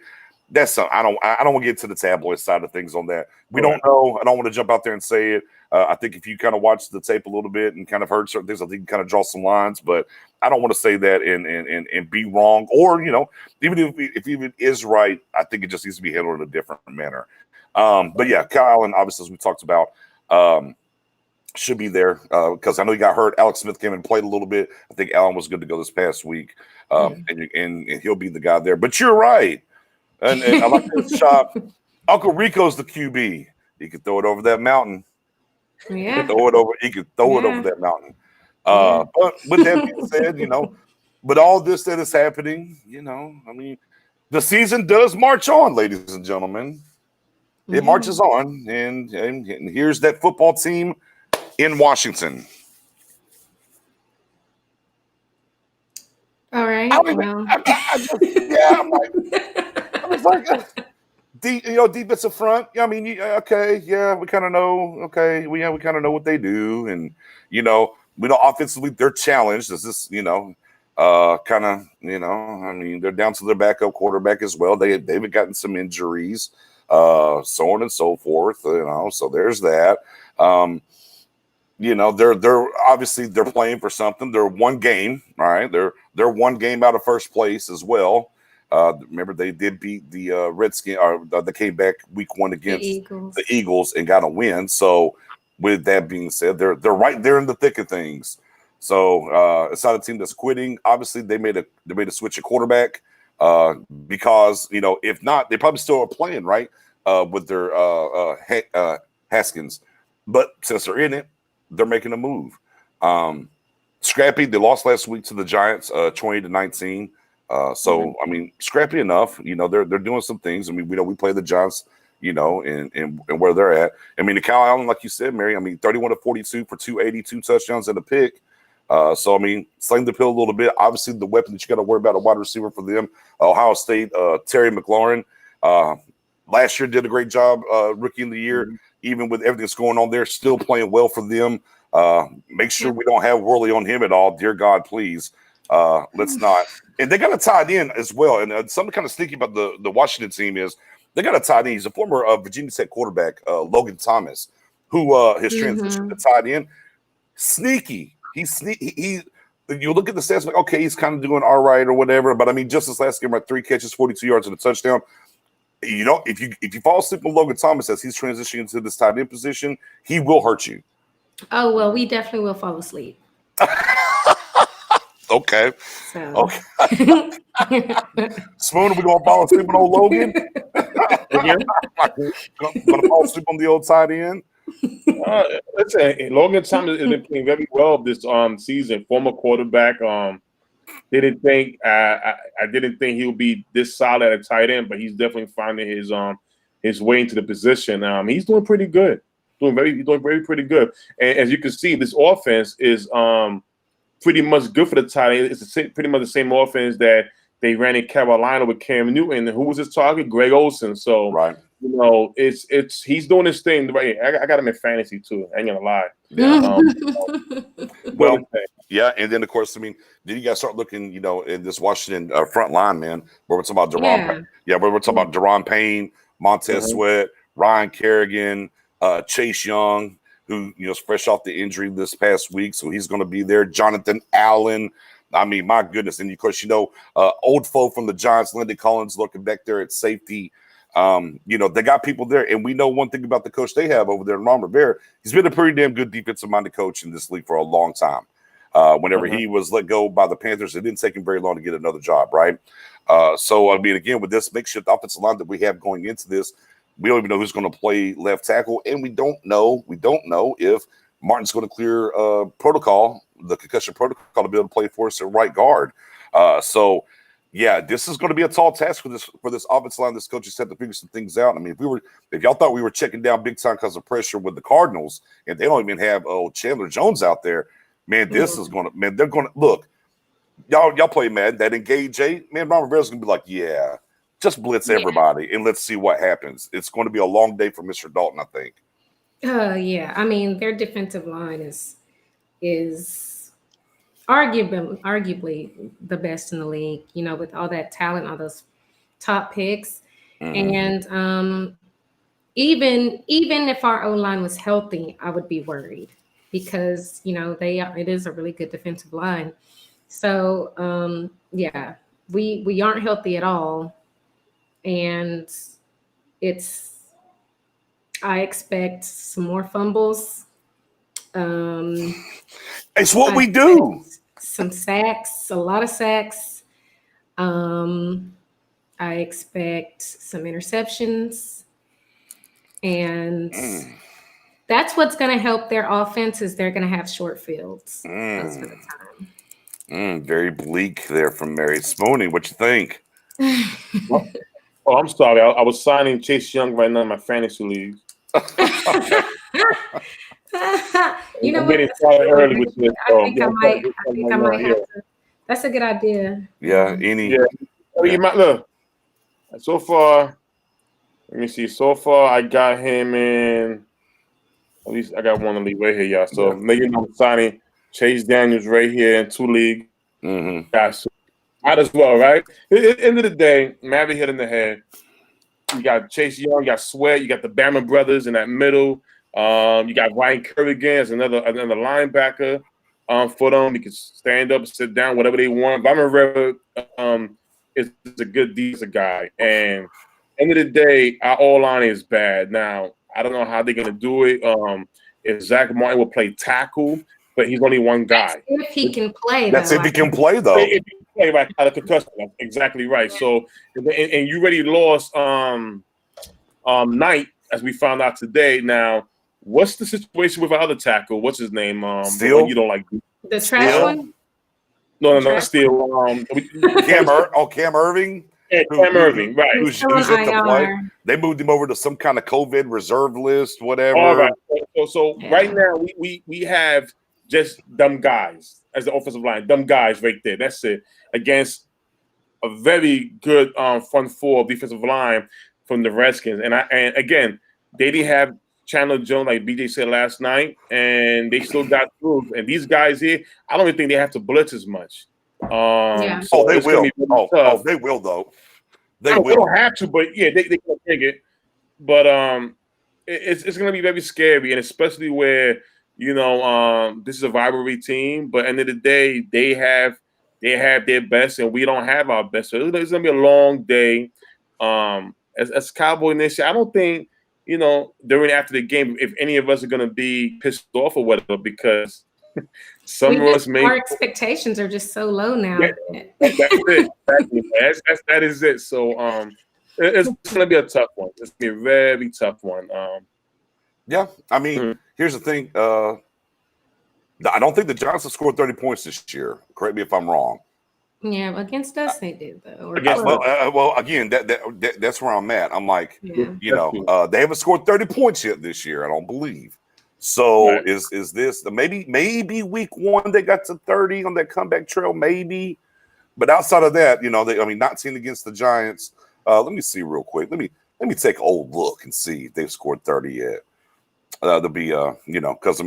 that's something. I don't want to get to the tabloid side of things on that. We don't know. I don't want to jump out there and say it. I think if you kind of watch the tape a little bit and kind of heard certain things, I think you can kind of draw some lines. But I don't want to say that and be wrong. Or even if it is right, I think it just needs to be handled in a different manner. But yeah, Kyle Allen, obviously, as we talked about, should be there because I know he got hurt. Alex Smith came and played a little bit. I think Allen was good to go this past week, and he'll be the guy there. But you're right, and I like this shot. Uncle Rico's the QB. He could throw it over that mountain. Yeah, he could throw it over that mountain. But with that being said, but all this that is happening, I mean, the season does march on, ladies and gentlemen. It marches on, and here's that football team in Washington. All right. I I'm like, I was like, defensive front. I mean, okay, yeah, we kind of know. Okay, we kind of know what they do, and we know offensively they're challenged. Is this, kind of, I mean, they're down to their backup quarterback as well. They've gotten some injuries, so on and so forth. So there's that. They're obviously they're playing for something. They're one game, all right. They're one game out of first place as well. Remember, they did beat the Redskins, or they came back week 1 against the Eagles and got a win. So, with that being said, they're right there in the thick of things. So, it's not a team that's quitting. Obviously, they made a switch at quarterback because if not, they probably still are playing right with their Haskins. But since they're in it, they're making a move. Scrappy, they lost last week to the Giants, 20-19. So I mean, scrappy enough. They're doing some things. I mean, we play the Giants, and where they're at. I mean, the Cal Allen, like you said, Mary. I mean, 31-42 for 282 touchdowns and a pick. So I mean, sling the pill a little bit. Obviously, the weapon that you got to worry about, a wide receiver for them, Ohio State, Terry McLaurin. Last year did a great job, rookie of the year. Even with everything that's going on there, still playing well for them. Make sure we don't have Worley on him at all. Dear God, please. Let's not. And they got a tight end as well. And something kind of sneaky about the Washington team is they got a tight end. He's a former Virginia Tech quarterback, Logan Thomas, who has transitioned to tight end. Sneaky. He's sneaky. You look at the stats, like, okay, he's kind of doing all right or whatever. But I mean, just this last game, 3 catches, 42 yards and a touchdown. If you fall asleep with Logan Thomas as he's transitioning into this tight end position, he will hurt you. Oh, well, we definitely will fall asleep. Okay. So. Okay. Spoon, we gonna fall asleep on old Logan? Gonna fall asleep on the old tight end? Listen, Logan Thomas has been playing very well this season. Former quarterback. Didn't think I didn't think he would be this solid at a tight end, but he's definitely finding his way into the position. He's doing pretty good. He's doing pretty good. And as you can see, this offense is pretty much good for the tight end. It's pretty much the same offense that they ran in Carolina with Cam Newton. And who was his target? Greg Olsen. So right. It's he's doing his thing. Right. I got him in fantasy too. I ain't gonna lie. Yeah. Well, yeah, and then of course, I mean, then you guys start looking, in this Washington front line, man, where we're talking about Deron. Yeah, where we're talking about Deron Payne, Montez Sweat, Ryan Kerrigan, Chase Young, who is fresh off the injury this past week, so he's going to be there. Jonathan Allen. I mean, my goodness, and of course, old foe from the Giants, Lindy Collins, looking back there at safety. They got people there, and we know one thing about the coach they have over there, Ron Rivera. He's been a pretty damn good defensive-minded coach in this league for a long time. Whenever he was let go by the Panthers, it didn't take him very long to get another job, right? So, I mean, again, with this makeshift offensive line that we have going into this, we don't even know who's going to play left tackle, and we don't know if Martin's going to clear the concussion protocol, to be able to play for us at right guard. So, yeah, this is going to be a tall task for this offensive line. This coach has had to figure some things out. I mean, if y'all thought we were checking down big time because of pressure with the Cardinals, and they don't even have Chandler Jones out there, man, this is going to, man, they're going to look. Y'all play Madden, that engage 8, man. Ron Rivera's going to be like, yeah, just blitz everybody and let's see what happens. It's going to be a long day for Mr. Dalton, I think. Yeah. I mean, their defensive line is arguably the best in the league, with all that talent, all those top picks. And even if our O-line was healthy, I would be worried because, it is a really good defensive line. So, yeah, we aren't healthy at all. And I expect some more fumbles. It's what we do. Some sacks, a lot of sacks. I expect some interceptions. And that's what's going to help their offense is they're going to have short fields most of the time. Very bleak there from Mary Spooney. What you think? Oh, I'm sorry. I was signing Chase Young right now in my fantasy league. I'm getting started early with this. I think I might have to. That's a good idea. Yeah, You might look. So far, let me see. So far, I got him in. At least I got one in the league right here, y'all. So making I'm signing Chase Daniels right here in 2 leagues. Mm-hmm. Guys, might as well, right? At the end of the day, Maverick hit in the head. You got Chase Young, you got Sweat, you got the Bama brothers in that middle. You got Ryan Kerrigan as another linebacker for them. You can stand up, sit down, whatever they want. Bama River is a good decent guy. And end of the day, our O-line is bad. Now, I don't know how they're gonna do it. If Zach Martin will play tackle, but he's only one guy. If he can play, That's though. if he can play, though. If he can play right out of concussion, that's exactly right. So, and you already lost Knight, as we found out today. Now, what's the situation with our other tackle? What's his name? The Steele? one you don't like. The trash Steele? one? No, Steele. Cam Irving. Yeah, Cam Irving, right? Who's at the play? They moved him over to some kind of COVID reserve list, whatever. All right. So right now we have just dumb guys as the offensive line, dumb guys right there. That's it against a very good front four defensive line from the Redskins. And again, they didn't have Chandler Jones like BJ said last night, and they still got through. And these guys here, I don't even think they have to blitz as much. So they will. Tough. They will though. They don't have to, but yeah, they can take it. But it's going to be very scary, and especially where this is a rivalry team. But end of the day, they have their best, and we don't have our best. So it's going to be a long day. As Cowboy Nation, I don't think during after the game if any of us are going to be pissed off or whatever because. Some of us our expectations are just so low now. That's it. That is it. So it's gonna be a tough one. It's gonna be a very tough one. Yeah, I mean, here's the thing. I don't think the Giants have scored 30 points this year. Correct me if I'm wrong. Yeah, against us they did though. Well, again, that's where I'm at. I'm like, they haven't scored 30 points yet this year. I don't believe. So is this maybe week 1 they got to 30 on that comeback trail, maybe, but outside of that, not seen against the Giants. Let me see real quick. Let me take an old look and see if they've scored 30 yet. There'll be because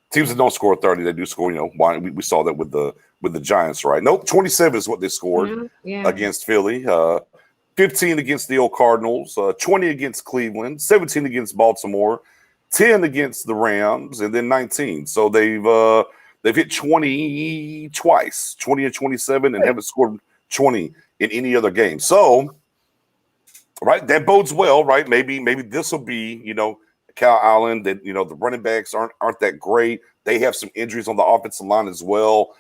teams that don't score 30, they do score. We saw that with the Giants, right? Nope, 27 is what they scored against Philly. 15 against the old Cardinals. 20 against Cleveland. 17 against Baltimore. 10 against the Rams, and then 19. So they've hit 20 twice, 20 and 27, and haven't scored 20 in any other game. So, right, that bodes well, right? Maybe this will be, Cal Allen. That the running backs aren't that great. They have some injuries on the offensive line as well.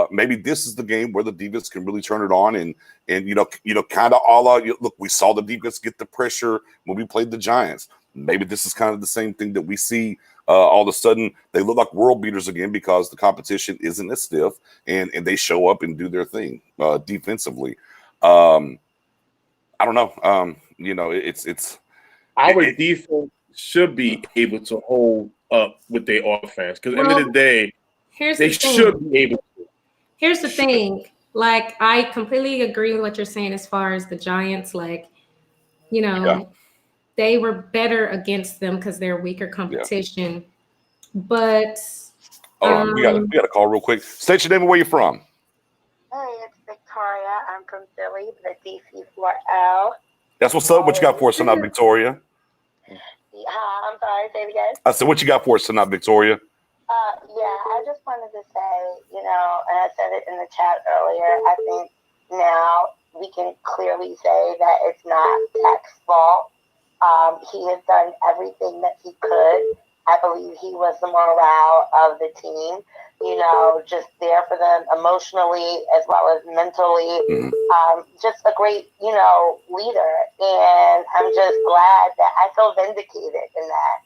Maybe this is the game where the defense can really turn it on, and kind of all out. Look, we saw the defense get the pressure when we played the Giants. Maybe this is kind of the same thing that we see. All of a sudden, they look like world beaters again because the competition isn't as stiff, and they show up and do their thing defensively. I don't know. It's our defense should be able to hold up with their offense because at the end of the day, they should be able to. Here's the thing. Like, I completely agree with what you're saying as far as the Giants. Like, they were better against them because they're weaker competition. Yeah. But we got a call real quick. State your name and where you're from. Hey, it's Victoria. I'm from Philly, the DC4L. That's what's up. What you got for us tonight, Victoria? I'm sorry, say it again. I said, what you got for us tonight, Victoria? I just wanted to say, and I said it in the chat earlier, I think now we can clearly say that it's not Tech's fault. He has done everything that he could. I believe he was the morale of the team, just there for them emotionally as well as mentally. Just a great, leader. And I'm just glad that I feel vindicated in that,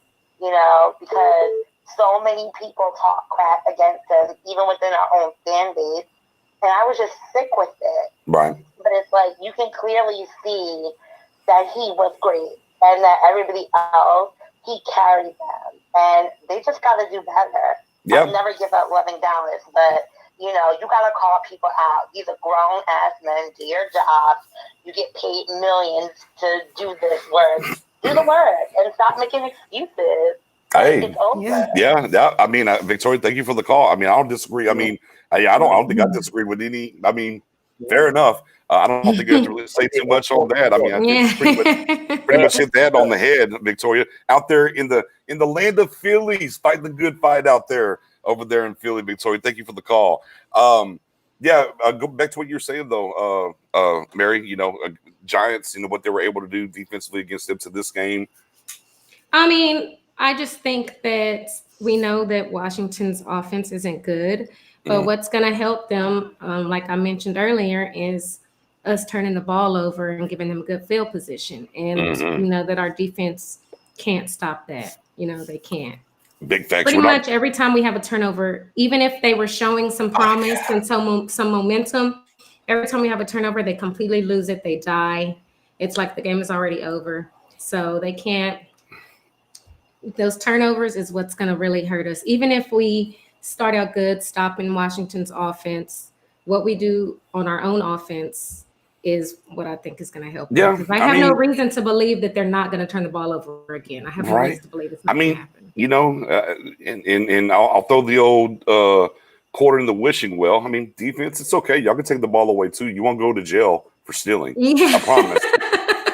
because so many people talk crap against him, even within our own fan base. And I was just sick with it. Right. But it's like you can clearly see that he was great. And that everybody else, he carried them. And they just got to do better. Yeah. I'll never give up loving Dallas, but You know, you got to call people out. These are grown-ass men. Do your jobs. You get paid millions to do this work. Do the work and stop making excuses. Hey, It's over. yeah. I mean, Victoria, thank you for the call. I mean, I don't disagree. I mean, I don't think I disagree with any. I mean, fair enough. I don't think you have to really say too much on that. I mean, I think pretty much hit that on the head, Victoria. Out there in the land of Phillies, fighting the good fight out there over there in Philly, Victoria. Thank you for the call. Go back to what you were saying though, Mary. You know, Giants. You know what they were able to do defensively against them to this game. I mean, I just think that we know that Washington's offense isn't good, but what's going to help them, like I mentioned earlier, is us turning the ball over and giving them good field position. And we know that our defense can't stop that. You know, they can't. Big facts. Pretty much every time we have a turnover, even if they were showing some promise and some momentum, every time we have a turnover, they completely lose it. They die. It's like the game is already over. So they can't. Those turnovers is what's going to really hurt us. Even if we start out good, stopping Washington's offense, what we do on our own offense is what I think is going to help. Yeah, because I have no reason to believe that they're not going to turn the ball over again. I have no reason to believe it's not going to happen. You know, and I'll throw the old quarter in the wishing well. I mean, defense, it's okay. Y'all can take the ball away too. You won't go to jail for stealing. I promise.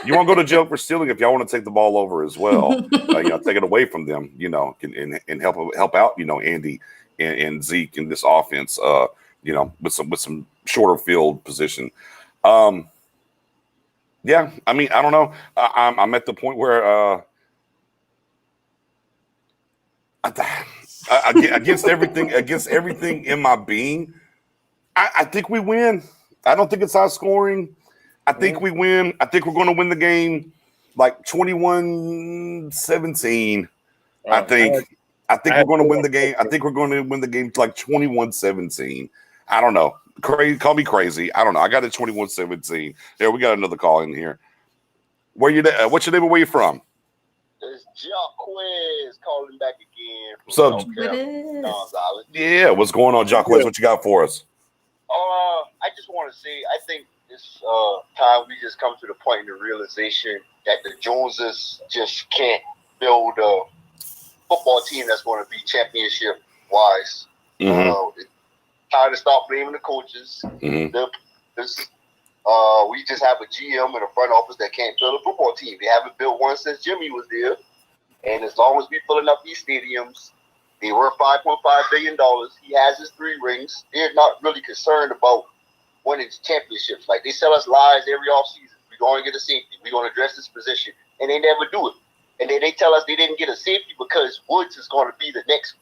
You won't go to jail for stealing if y'all want to take the ball over as well. Take it away from them. You know, and help out. You know, Andy and Zeke in this offense. You know, with some shorter field position. Yeah, I mean, I don't know. I'm at the point where against everything in my being, I think we win. I don't think it's high scoring. I think we win. I think we're going to win the game like 21-17. I think we're going to win the game. I think we're going to win the game like 21-17. I don't know. Call me crazy. I don't know. I got it 21-17. There, we got another call in here. What's your name and where you from? It's Jacquez calling back again. What's up? Yeah, what's going on, Jacquez? What you got for us? I just want to say, I think this time we just come to the point in the realization that the Joneses just can't build a football team that's going to be championship wise. Time to start blaming the coaches. We just have a GM and a front office that can't build a football team. They haven't built one since Jimmy was there. And as long as we're filling up these stadiums, they were $5.5 billion. He has his 3 rings. They're not really concerned about winning championships. Like, they sell us lies every offseason. We're going to get a safety. We're going to address this position. And they never do it. And then they tell us they didn't get a safety because Woods is going to be the next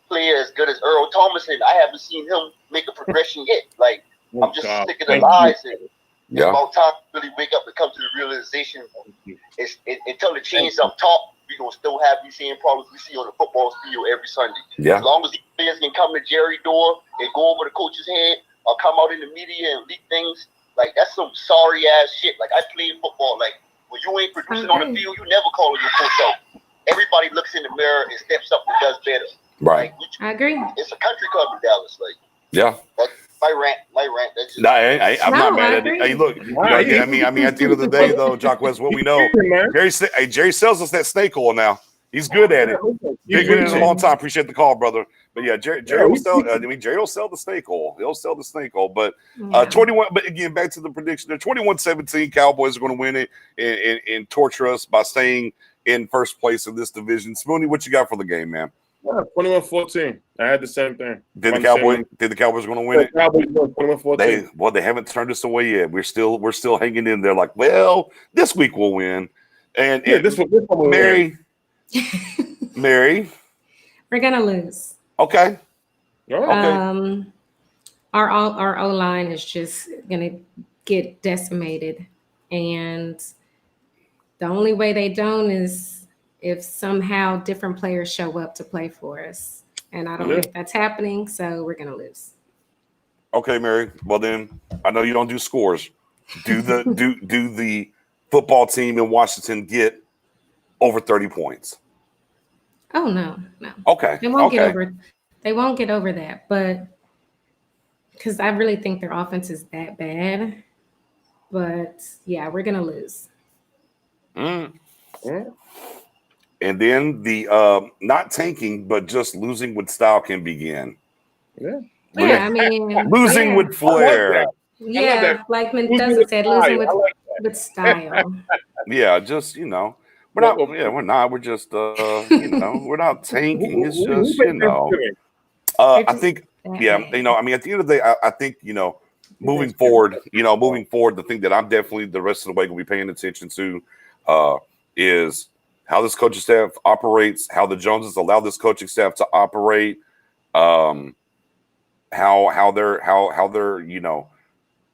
player as good as Earl Thomas. And I haven't seen him make a progression yet. Like, I'm just sick of the lies. And it's about time to really wake up and come to the realization. Until the change up top, we're going to still have these same problems we see on the football field every Sunday. As long as these players can come to Jerry door and go over the coach's head or come out in the media and leak things, like, that's some sorry-ass shit. Like, I played football. Like, when you ain't producing on the field, you never call your coach out. Everybody looks in the mirror and steps up and does better. Right. Like, I agree. It's a country club in Dallas. Like, that's my rant. That's just, I'm not mad at it. Hey, look, I mean, at the end of the day, though, Jacquez, what we know, Jerry sells us that snake oil now. He's good at it. Been good in a long time. Appreciate the call, brother. But yeah, Jerry will sell. Jerry will sell the snake oil. He'll sell the snake oil. But 21. But again, back to the prediction. They're 21-17. Cowboys are going to win it and torture us by staying in first place in this division. Spoony, what you got for the game, man? 21-14. I had the same thing. Think the Cowboys going to win it? Cowboys 21-14. They haven't turned us away yet. We're still hanging in there. Like, well, this week we'll win. And this one will Mary. Mary, we're gonna lose. Okay. Our O line is just gonna get decimated, and the only way they don't is if somehow different players show up to play for us, and I don't think that's happening. So we're gonna lose. Okay, Mary. Well then, I know you don't do scores. Do the football team in Washington get over 30 points? Oh no. Okay. They won't get over that, but because I really think their offense is that bad. But yeah, we're gonna lose. Mm. Yeah. And then the not tanking, but just losing with style can begin. Yeah. Yeah, I mean, Losing yeah, with I like flair. that. yeah, like Losing Mendoza with said, style. losing I like with style. Yeah, just we're Well, not. Yeah, we're not. We're just we're not tanking. It's who just made Thanksgiving? They're I just think that yeah, bad. I mean, at the end of the day, I think moving Thanksgiving. forward, the thing that I'm definitely the rest of the way going to be paying attention to is how this coaching staff operates, how the Joneses allow this coaching staff to operate, how they're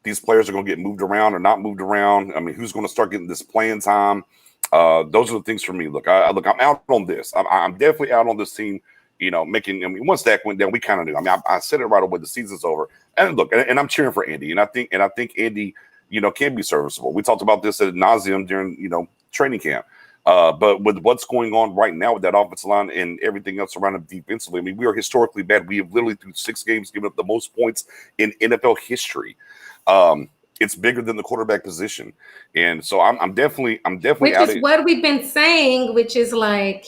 these players are going to get moved around or not moved around. I mean, who's going to start getting this playing time? Those are the things for me. Look, I'm out on this. I'm definitely out on this team. Making. I mean, once that went down, we kind of knew. I mean, I said it right away. The season's over. And look, and I'm cheering for Andy. And I think Andy, can be serviceable. We talked about this ad nauseum during training camp. But with what's going on right now with that offensive line and everything else around them defensively, I mean, we are historically bad. We have literally through 6 games given up the most points in NFL history. It's bigger than the quarterback position, and so I'm definitely Which out is of what we've been saying, which is like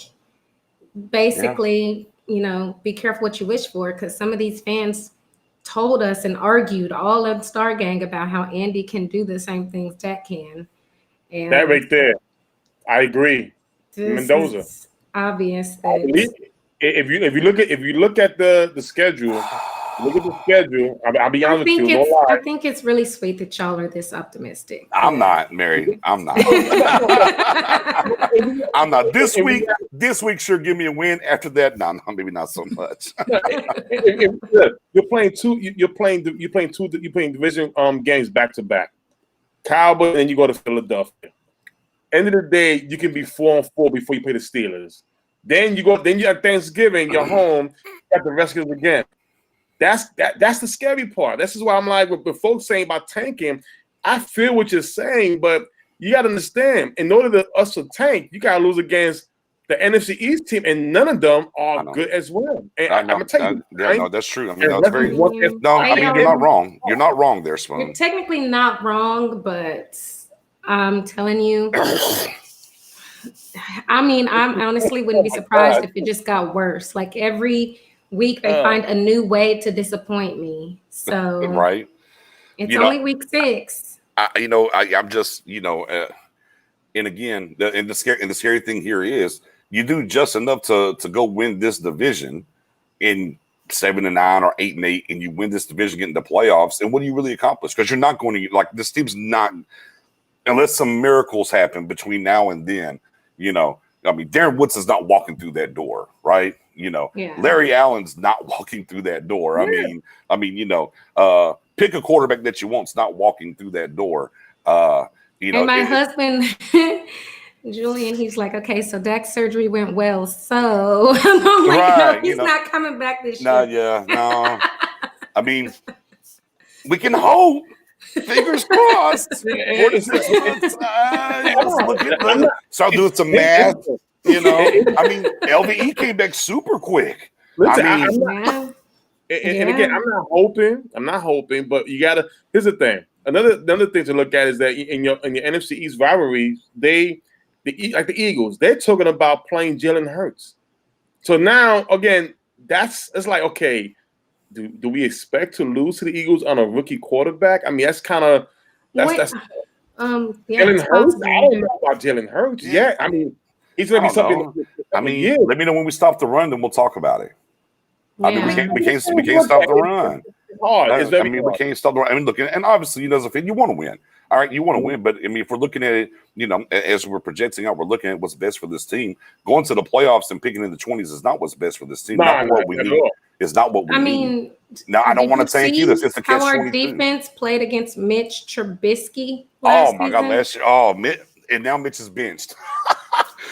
basically, be careful what you wish for, because some of these fans told us and argued all of Star Gang about how Andy can do the same things Dak can. That And right there. I agree. this Mendoza. is obvious I that believe if you look at the schedule, look at the schedule. I'll be honest with you, no lie. I think it's really sweet that y'all are this optimistic. I'm not, Mary. I'm not. I'm not. This week sure give me a win. After that, no, maybe not so much. You're playing division games back to back. Cowboys, and then you go to Philadelphia. End of the day, you can be 4-4 before you play the Steelers. Then you have Thanksgiving, you're home, you got the Redskins again. That's the scary part. This is why I'm like, with folks saying about tanking, I feel what you're saying, but you got to understand, in order for us to tank, you got to lose against the NFC East team, and none of them are good as well. And I'm gonna tell you, no, that's true. I mean, that's very no. I mean, you're not wrong. You're not wrong there, Spoon. You're technically not wrong, but I'm telling you. I mean, I honestly wouldn't be surprised if it just got worse. Like every week, they find a new way to disappoint me. So right, it's only week 6. I'm just and again, the scary thing here is you do just enough to go win this division in 7-9 or 8-8, and you win this division, get into playoffs, and what do you really accomplish? Because you're not going to this team's not, unless some miracles happen between now and then. I mean, Darren Woods is not walking through that door, right? Larry Allen's not walking through that door. Yeah. I mean, pick a quarterback that you want's not walking through that door. And my husband, Julian, he's like, okay, so Dak's surgery went well. So I'm like, right, no, he's not coming back this year. No. I mean, we can hope. Fingers crossed. 4 to 6 months. Start doing some math. I mean, LVE came back super quick. Listen, and again, I'm not hoping, but you gotta. Here's the thing. Another thing to look at is that in your NFC East rivalry, like the Eagles, they're talking about playing Jalen Hurts. So now, again, it's like, okay, do we expect to lose to the Eagles on a rookie quarterback? I mean, that's kind of that's Jalen Hurts. I don't know about Jalen Hurts yet. I mean, he's gonna be something. I mean, let me know when we stop the run, then we'll talk about it. I mean, we can't stop the run. It's hard. It's very hard. We can't stop the run. I mean, look, and obviously, as a fan, you want to win. All right, you want to win, but I mean, if we're looking at it, as we're projecting out, we're looking at what's best for this team. Going to the playoffs and picking in the 20s is not what's best for this team. Not what we need. It's not what we need. Now, I don't want to tank either. It's the catch-22. How our defense played against Mitch Trubisky last season. God, last year. And now Mitch is benched.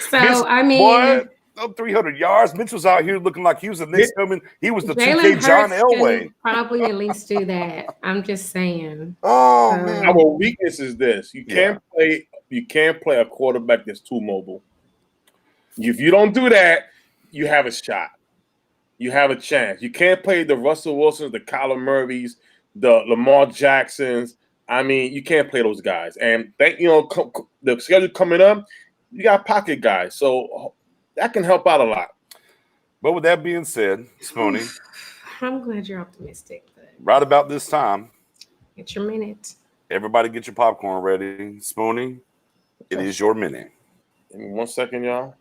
So, I mean, 300 yards. Mitch was out here looking like he was the next coming. He was the Jalen 2K John Elway. Probably at least do that. I'm just saying. Oh man. Our weakness is this: you can't play a quarterback that's too mobile. If you don't do that, you have a shot. You have a chance. You can't play the Russell Wilsons, the Kyler Murrays, the Lamar Jacksons. I mean, you can't play those guys. And the schedule coming up, you got pocket guys, so that can help out a lot. But with that being said, Spoonie, I'm glad you're optimistic. But right about this time, it's your minute. everybody get your popcorn ready. Spoonie, it is your minute. Give me 1 second, y'all.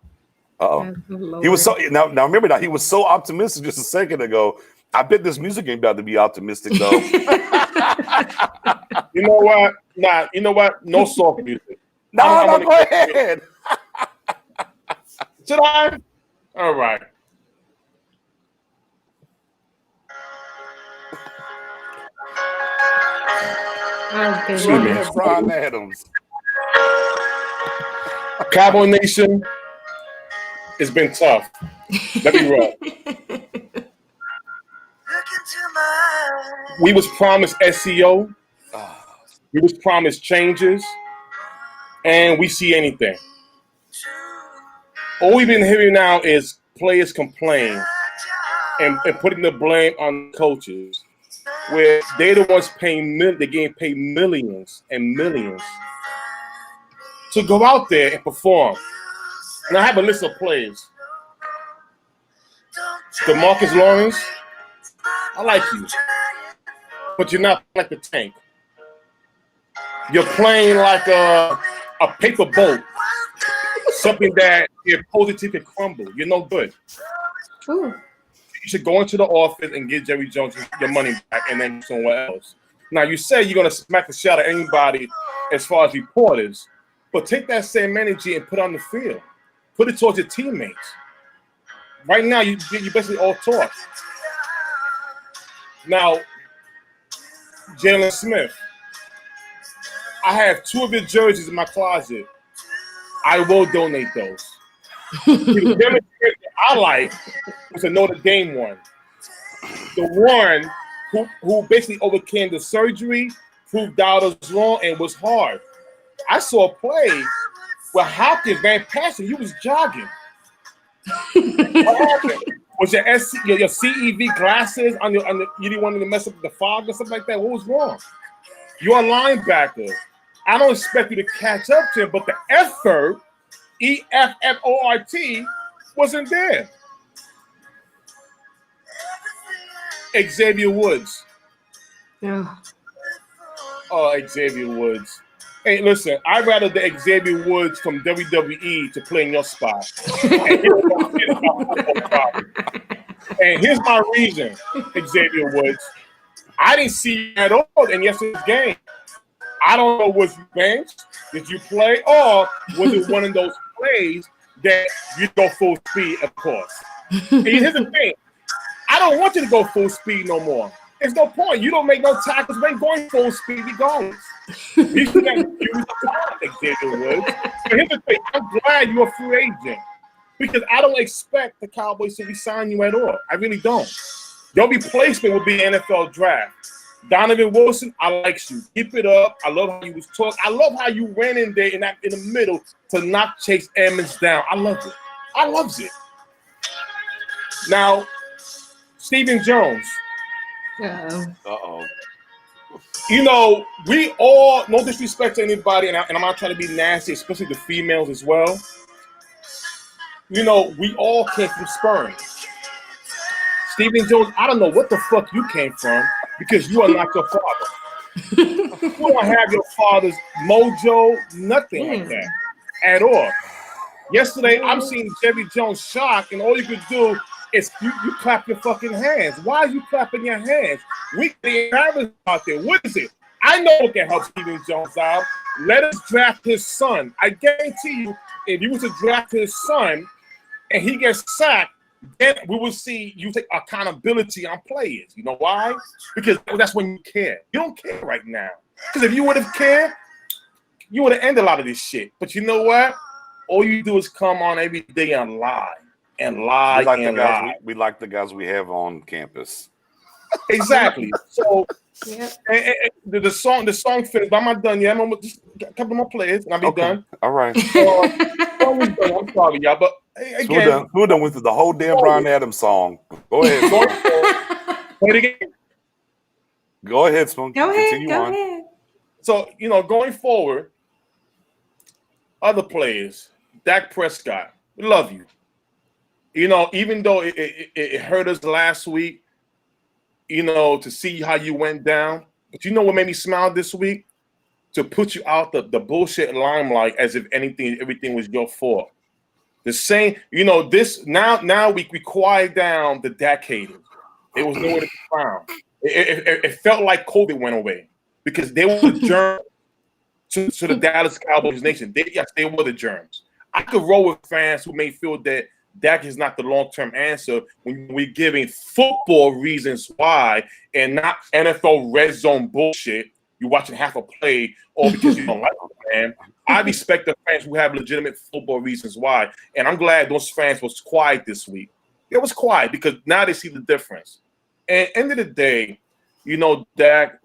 Uh-oh. He was so now remember that he was so optimistic just a second ago. I bet this music ain't about to be optimistic though. You know what? Nah, you know what? No soft music. No, go ahead. Should I? All right. Oh, Go ahead, Brian Adams. Cowboy Nation, it's been tough. Let me roll. We was promised SEO. We was promised changes. And we see anything. All we've been hearing now is players complain and putting the blame on coaches, where they're the ones paying they're getting paid millions and millions to go out there and perform. And I have a list of players. DeMarcus Lawrence, I like you, but you're not like the tank. You're playing like a paper boat, something that your opposing team can crumble. You're no good. Ooh. You should go into the office and get Jerry Jones your money back and then somewhere else. Now, you say you're going to smack the shit out of anybody as far as reporters, but take that same energy and put it on the field. Put it towards your teammates. Right now, you basically all talk. Now, Jalen Smith, I have 2 of your jerseys in my closet. I will donate those. The demonstration I like was the Notre Dame one. The one who basically overcame the surgery, proved doubters wrong, and was hard. I saw a play where Hopkins ran past him. You was jogging. What happened? Was your CEV glasses on your you didn't want to mess up the fog or something like that? What was wrong? You're a linebacker. I don't expect you to catch up to him, but the effort, EFFORT, wasn't there. Xavier Woods. Oh. Oh, Xavier Woods. Hey, listen, I'd rather the Xavier Woods from WWE to play in your spot. And here's my reason, Xavier Woods. I didn't see you at all in yesterday's game. I don't know, was you benched? Did you play? Or was it one of those plays that you go full speed, of course? And here's the thing. I don't want you to go full speed no more. There's no point. You don't make no tackles. We ain't going full speed regardless. You should have used Xavier Woods. But here's the thing. I'm glad you're a free agent because I don't expect the Cowboys to resign you at all. I really don't. Your replacement will be NFL draft. Donovan Wilson, I like you. Keep it up. I love how you was talking. I love how you ran in there in the middle to knock Chase Edmonds down. I love it. I loves it. Now, Stephen Jones. Uh-oh. You know, we all, no disrespect to anybody, and I'm not trying to be nasty, especially the females as well. You know, we all came from sperm. Stephen Jones, I don't know what the fuck you came from because you are not your father. You don't have your father's mojo, nothing like that at all. Yesterday, I'm seeing Jerry Jones shock, and all you could do is you clap your fucking hands. Why are you clapping your hands? We the embarrassed out there. What is it? I know what can help Stephen Jones out. Let us draft his son. I guarantee you, if you was to draft his son and he gets sacked, then we will see you take accountability on players. You know why? Because that's when you care. You don't care right now. Because if you would have cared, you would have ended a lot of this shit. But you know what? All you do is come on every day and lie. And lie we like and the guys lie. we like the guys we have on campus. Exactly. So Yep. the song finished, but I'm not done yet. I'm gonna just a couple more players and I'll be done. All right. I'm sorry, y'all, but again, So we're done with the whole damn Brian Adams song. Go ahead. play it again. Go ahead, Spoon. Go ahead. Continue Go on. ahead. So, going forward, other players, Dak Prescott, we love you. Even though it hurt us last week, to see how you went down. But you know what made me smile this week? To put you out the bullshit limelight as if everything was your fault. The same, this now we quiet down the Dak haters. It was nowhere to be found. It felt like COVID went away because they were the germs to the Dallas Cowboys nation. They were the germs. I could roll with fans who may feel that Dak is not the long-term answer when we're giving football reasons why and not NFL red zone bullshit. You're watching half a play or because you don't like it, man. I respect the fans who have legitimate football reasons why, and I'm glad those fans was quiet this week. It was quiet because now they see the difference. And end of the day, Dak,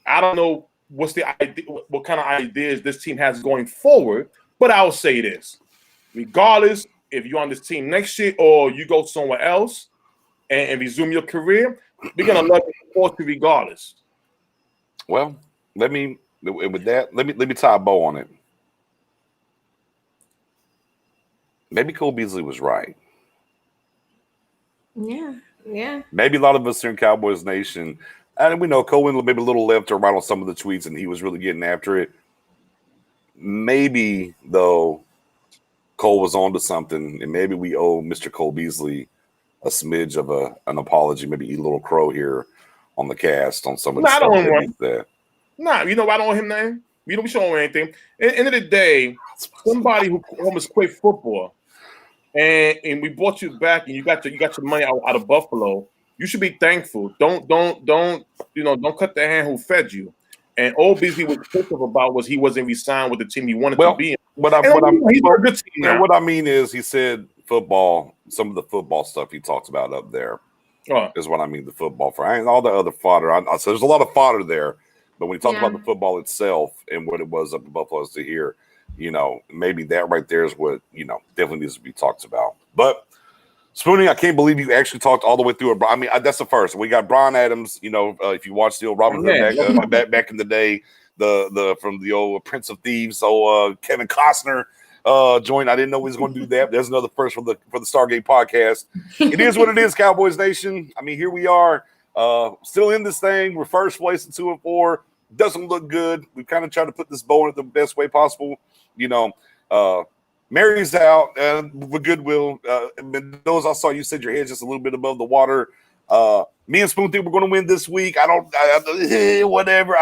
I don't know what kind of ideas this team has going forward, but I will say this. Regardless if you're on this team next year or you go somewhere else and resume your career, we're going to love and support you regardless. Well, let me tie a bow on it. Maybe Cole Beasley was right. Yeah. Maybe a lot of us here in Cowboys Nation, and we know Cole went maybe a little left or right on some of the tweets, and he was really getting after it. Maybe, though, Cole was on to something, and maybe we owe Mr. Cole Beasley a smidge of an apology, maybe eat a little crow here on the cast on some of the stuff that. Nah, I don't owe him nothing. We show him anything. At the end of the day, somebody who almost quit football, and we brought you back, and you got your money out of Buffalo. You should be thankful. Don't cut the hand who fed you. And all Beasley was critical about was he wasn't re-signed with the team he wanted to be in. What I mean is he said football, some of the football stuff he talks about up there is what I mean, the football for and all the other fodder. So there's a lot of fodder there, but when you talk about the football itself and what it was up in Buffalo to here, maybe that right there is what, definitely needs to be talked about. But Spoonie, I can't believe you actually talked all the way through it. I mean, that's the first. We got Brian Adams. If you watched the old Robin Hood back in the day, the from the old Prince of Thieves, Kevin Costner joint. I didn't know he was going to do that. There's another first for the Stargate podcast. It is what it is, Cowboys Nation. I mean, here we are, still in this thing. We're first place at 2-4. Doesn't look good. We've kind of tried to put this bow in it the best way possible. Mary's out with goodwill. Those I saw you said your head's just a little bit above the water. Me and Spoon think we're going to win this week. Whatever.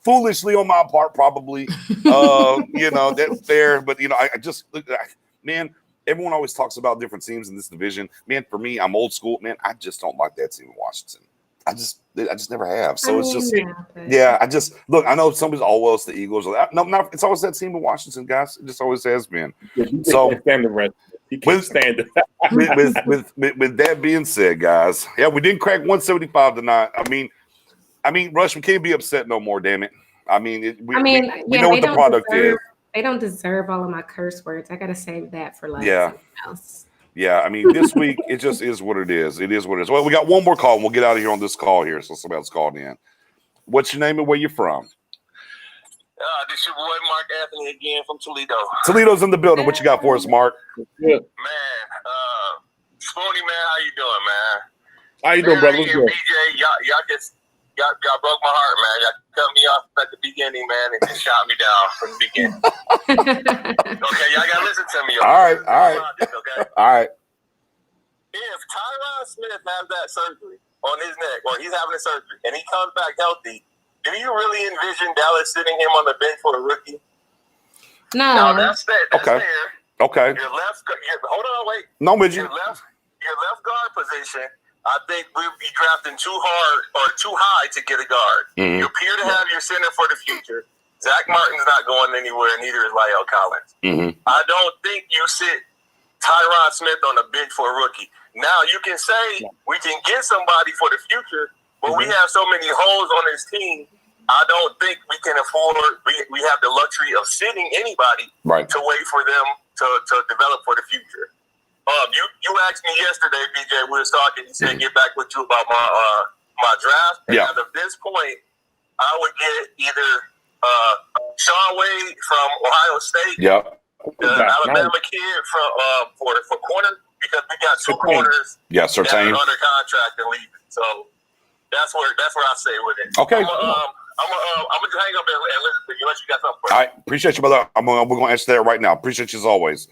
Foolishly on my part, probably. That's fair. But I just man. Everyone always talks about different teams in this division. Man, for me, I'm old school. Man, I just don't like that team in Washington. I just never have. So it's just I just look. I know somebody's it's the Eagles. No, it's always that team in Washington, guys. It just always has been. So stand the rest. You can't stand it. with that being said, guys, we didn't crack 175 tonight. I mean, Rush, we can't be upset no more. Damn it. We know what the product is. They don't deserve all of my curse words. I gotta save that for something else. Yeah, this week, it just is what it is. It is what it is. Well, we got one more call, and we'll get out of here on this call here. So somebody else called in. What's your name and where you from? This your boy Mark Anthony again from Toledo. Toledo's in the building. What you got for us, Mark? Man, Spoony, man, how you doing, man? How you doing, brother? BJ, y'all broke my heart, man. Y'all cut me off at the beginning, man, and just shot me down from the beginning. Okay, y'all gotta listen to me. Okay? All right. Okay. All right. If Tyron Smith has that surgery on his neck, or he's having a surgery, and he comes back healthy, do you really envision Dallas sitting him on the bench for a rookie? No. Now that's fair. Okay. Your left, hold on, wait. No, with you. Your left guard position, I think we'll be drafting too hard or too high to get a guard. Mm-hmm. You appear to have your center for the future. Zach Martin's not going anywhere, neither is La'el Collins. Mm-hmm. I don't think you sit Tyron Smith on the bench for a rookie. Now, you can say we can get somebody for the future, but we have so many holes on this team, I don't think we can afford – we have the luxury of sitting anybody to wait for them to develop for the future. You asked me yesterday, BJ, we were talking. You said get back with you about my draft. And as of this point, I would get either Sean Wade from Ohio State, Yep. the Alabama kid from for corner, because we got two corners that are under contract and leaving. So that's where I say with it. Okay. I'm gonna hang up and listen to you unless you got something for me. All right, appreciate you, brother. We're gonna answer that right now. Appreciate you as always.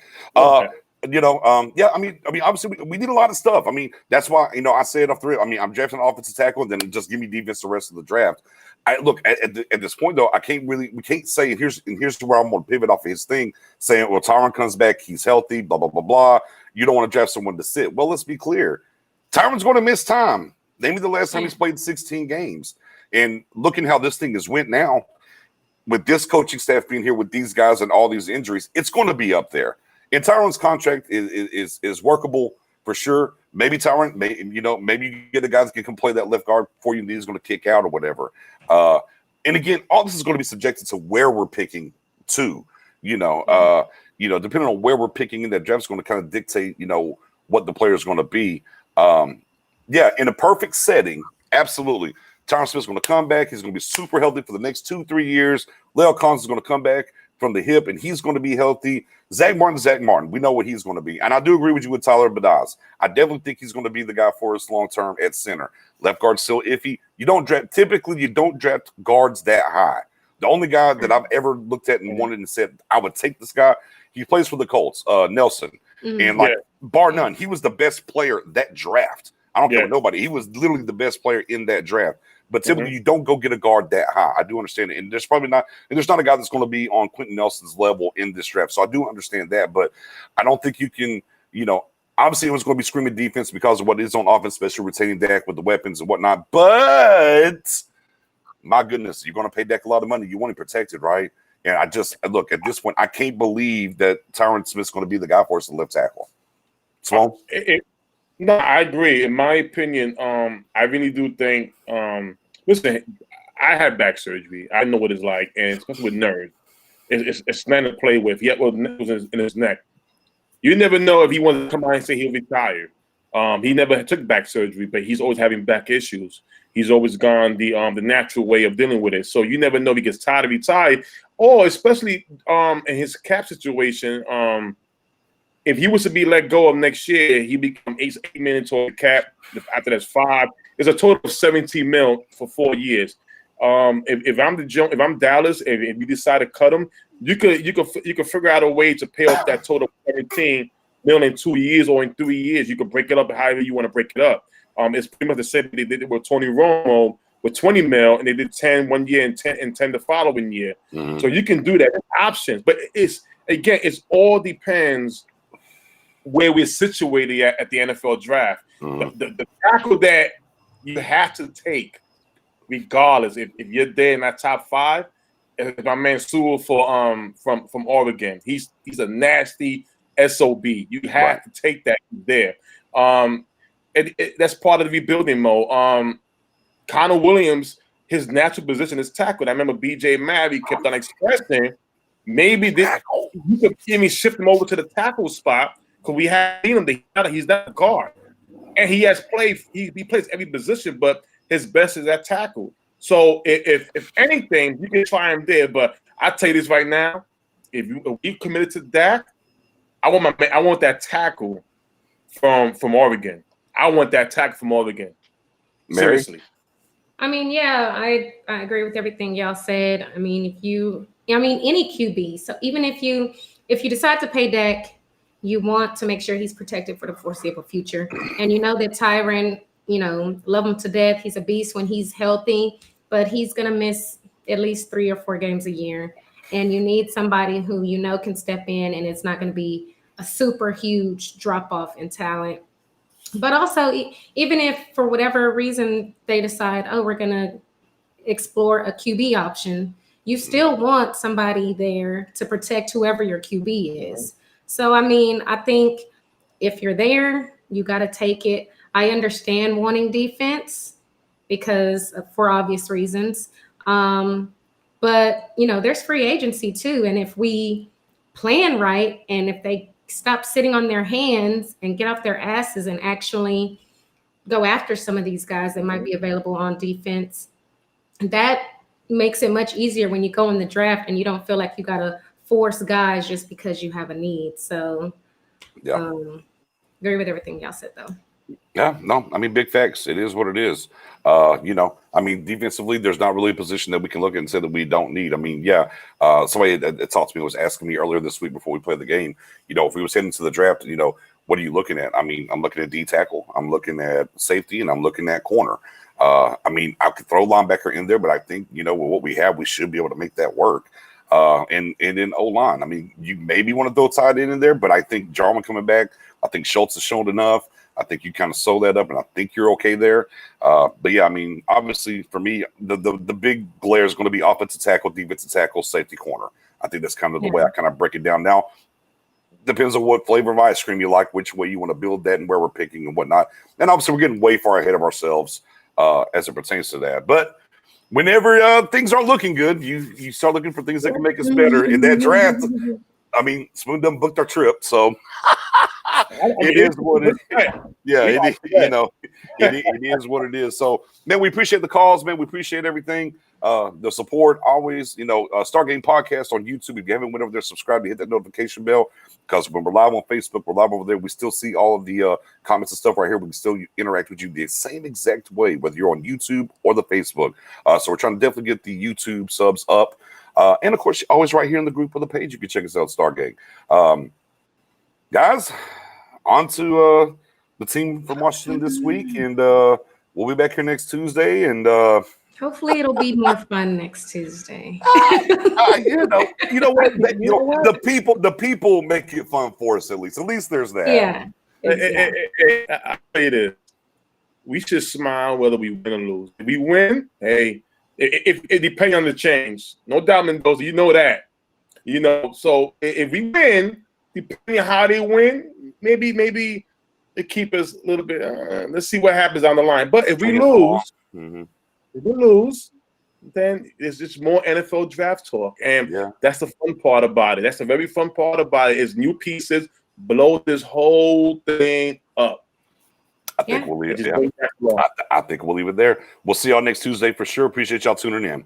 You know, yeah, I mean, obviously we need a lot of stuff. I mean, that's why, you know, I say it off the rip. I mean, I'm drafting an offensive tackle, and then just give me defense the rest of the draft. Look at this point though, we can't say, and here's where I'm going to pivot off of his thing, saying, well, Tyron comes back, he's healthy, blah blah blah blah. You don't want to draft someone to sit. Well, let's be clear, Tyron's going to miss time. Name me the last time he's played 16 games. And looking how this thing has went now, with this coaching staff being here with these guys and all these injuries, it's going to be up there. And Tyron's contract is workable for sure. Maybe Tyron, maybe you get a guy that can play that left guard for you, and he's going to kick out or whatever. And again, all this is going to be subjected to where we're picking to. Depending on where we're picking in that draft is going to kind of dictate, what the player is going to be. Yeah, in a perfect setting, absolutely. Tyron Smith's going to come back. He's going to be super healthy for the next 2-3 years. Leo Collins is going to come back from the hip, and he's going to be healthy. Zach Martin. We know what he's going to be. And I do agree with you with Tyler Badaz. I definitely think he's going to be the guy for us long-term at center. Left guard still iffy. You don't draft guards that high. The only guy that I've ever looked at and wanted and said, I would take this guy, he plays for the Colts, Nelson. And bar none, he was the best player that draft. I don't care what nobody. He was literally the best player in that draft. But typically, you don't go get a guard that high. I do understand it. And there's not a guy that's going to be on Quentin Nelson's level in this draft. So I do understand that. But I don't think you can, obviously it was going to be screaming defense because of what is on offense, especially retaining Dak with the weapons and whatnot. But my goodness, you're going to pay Dak a lot of money. You want him protected, right? And look, at this point, I can't believe that Tyron Smith's going to be the guy for us to left tackle. Sloan? No, I agree. In my opinion, I really do think. Listen, I had back surgery. I know what it's like, and especially with nerves, it's nothing to play with. Yet, it was in his neck. You never know if he wanted to come out and say he'll retire. He never took back surgery, but he's always having back issues. He's always gone the natural way of dealing with it. So you never know if he gets tired of retiring, or especially in his cap situation. If he was to be let go of next year, he become $8 million total cap. After that's $5 million, it's a total of $17 million for 4 years. If I'm Dallas, if you decide to cut him, you could figure out a way to pay off that total $17 million in 2 years or in 3 years. You could break it up however you want to break it up. It's pretty much the same they did with Tony Romo with $20 million, and they did 10 1 year and 10 the following year. So you can do that. There's options, but it's all depends where we're situated at the NFL draft. The tackle that you have to take, regardless, if you're there in that top 5, is my man Sewell from Oregon. He's a nasty SOB. You have to take that there. That's part of the rebuilding mode. Connor Williams, his natural position is tackle. I remember BJ Mavi kept on expressing maybe you could see me shift him over to the tackle spot. Because we have seen him, he's not a guard, and he has played. He plays every position, but his best is at tackle. So if anything, you can try him there. But I tell you this right now: if you committed to Dak, I want that tackle from Oregon. I want that tackle from Oregon. Seriously. I mean, yeah, I agree with everything y'all said. I mean, any QB. So even if you decide to pay Dak, you want to make sure he's protected for the foreseeable future. And you know that Tyron, love him to death. He's a beast when he's healthy, but he's going to miss at least 3 or 4 games a year. And you need somebody who can step in, and it's not going to be a super huge drop-off in talent. But also, even if for whatever reason they decide, we're going to explore a QB option, you still want somebody there to protect whoever your QB is. So, I mean, I think if you're there, you got to take it. I understand wanting defense because for obvious reasons. But, there's free agency too. And if we plan right, and if they stop sitting on their hands and get off their asses and actually go after some of these guys that might be available on defense, that makes it much easier when you go in the draft and you don't feel like you got to force guys just because you have a need. So, Yeah. agree with everything y'all said, though. Yeah, no, I mean, big facts. It is what it is. I mean, defensively, there's not really a position that we can look at and say that we don't need. I mean, yeah, somebody that talked to me was asking me earlier this week before we played the game, if we was heading to the draft, what are you looking at? I mean, I'm looking at D tackle, I'm looking at safety, and I'm looking at corner. I mean, I could throw linebacker in there, but I think, with what we have, we should be able to make that work. And then O-line. I mean, you maybe want to throw tight end in there, but I think Jarman coming back, I think Schultz has shown enough. I think you kind of sew that up, and I think you're okay there. But yeah, I mean, obviously for me, the big glare is going to be offensive tackle, defensive tackle, safety, corner. I think that's kind of the way I kind of break it down. Now, depends on what flavor of ice cream you like, which way you want to build that, and where we're picking and whatnot. And obviously, we're getting way far ahead of ourselves as it pertains to that. But whenever things aren't looking good, you start looking for things that can make us better. In that draft, I mean, Spoon done booked our trip, so. It is what it is. Yeah, it is what it is. So, man, we appreciate the calls, man. We appreciate everything. The support always, Stargame Podcast on YouTube. If you haven't went over there, subscribe to hit that notification bell, because when we're live on Facebook, we're live over there. We still see all of the comments and stuff right here. We can still interact with you the same exact way, whether you're on YouTube or the Facebook. So we're trying to definitely get the YouTube subs up. And of course, always right here in the group or the page, you can check us out, Stargate. Guys, on to the team from Washington this week, and we'll be back here next Tuesday. And hopefully, it'll be more fun next Tuesday. You know what? The people make it fun for us. At least there's that. Yeah. I'll tell you this: we should smile whether we win or lose. If we win, hey, it depends on the change. No doubt, Mendoza. You know that. So if we win, depending on how they win, maybe it keep us a little bit. Let's see what happens on the line. But if we lose, then it's just more NFL draft talk, and that's the fun part about it. That's the very fun part about it, is new pieces blow this whole thing up. I think we'll leave it. I think we'll leave it there. We'll see y'all next Tuesday for sure. Appreciate y'all tuning in.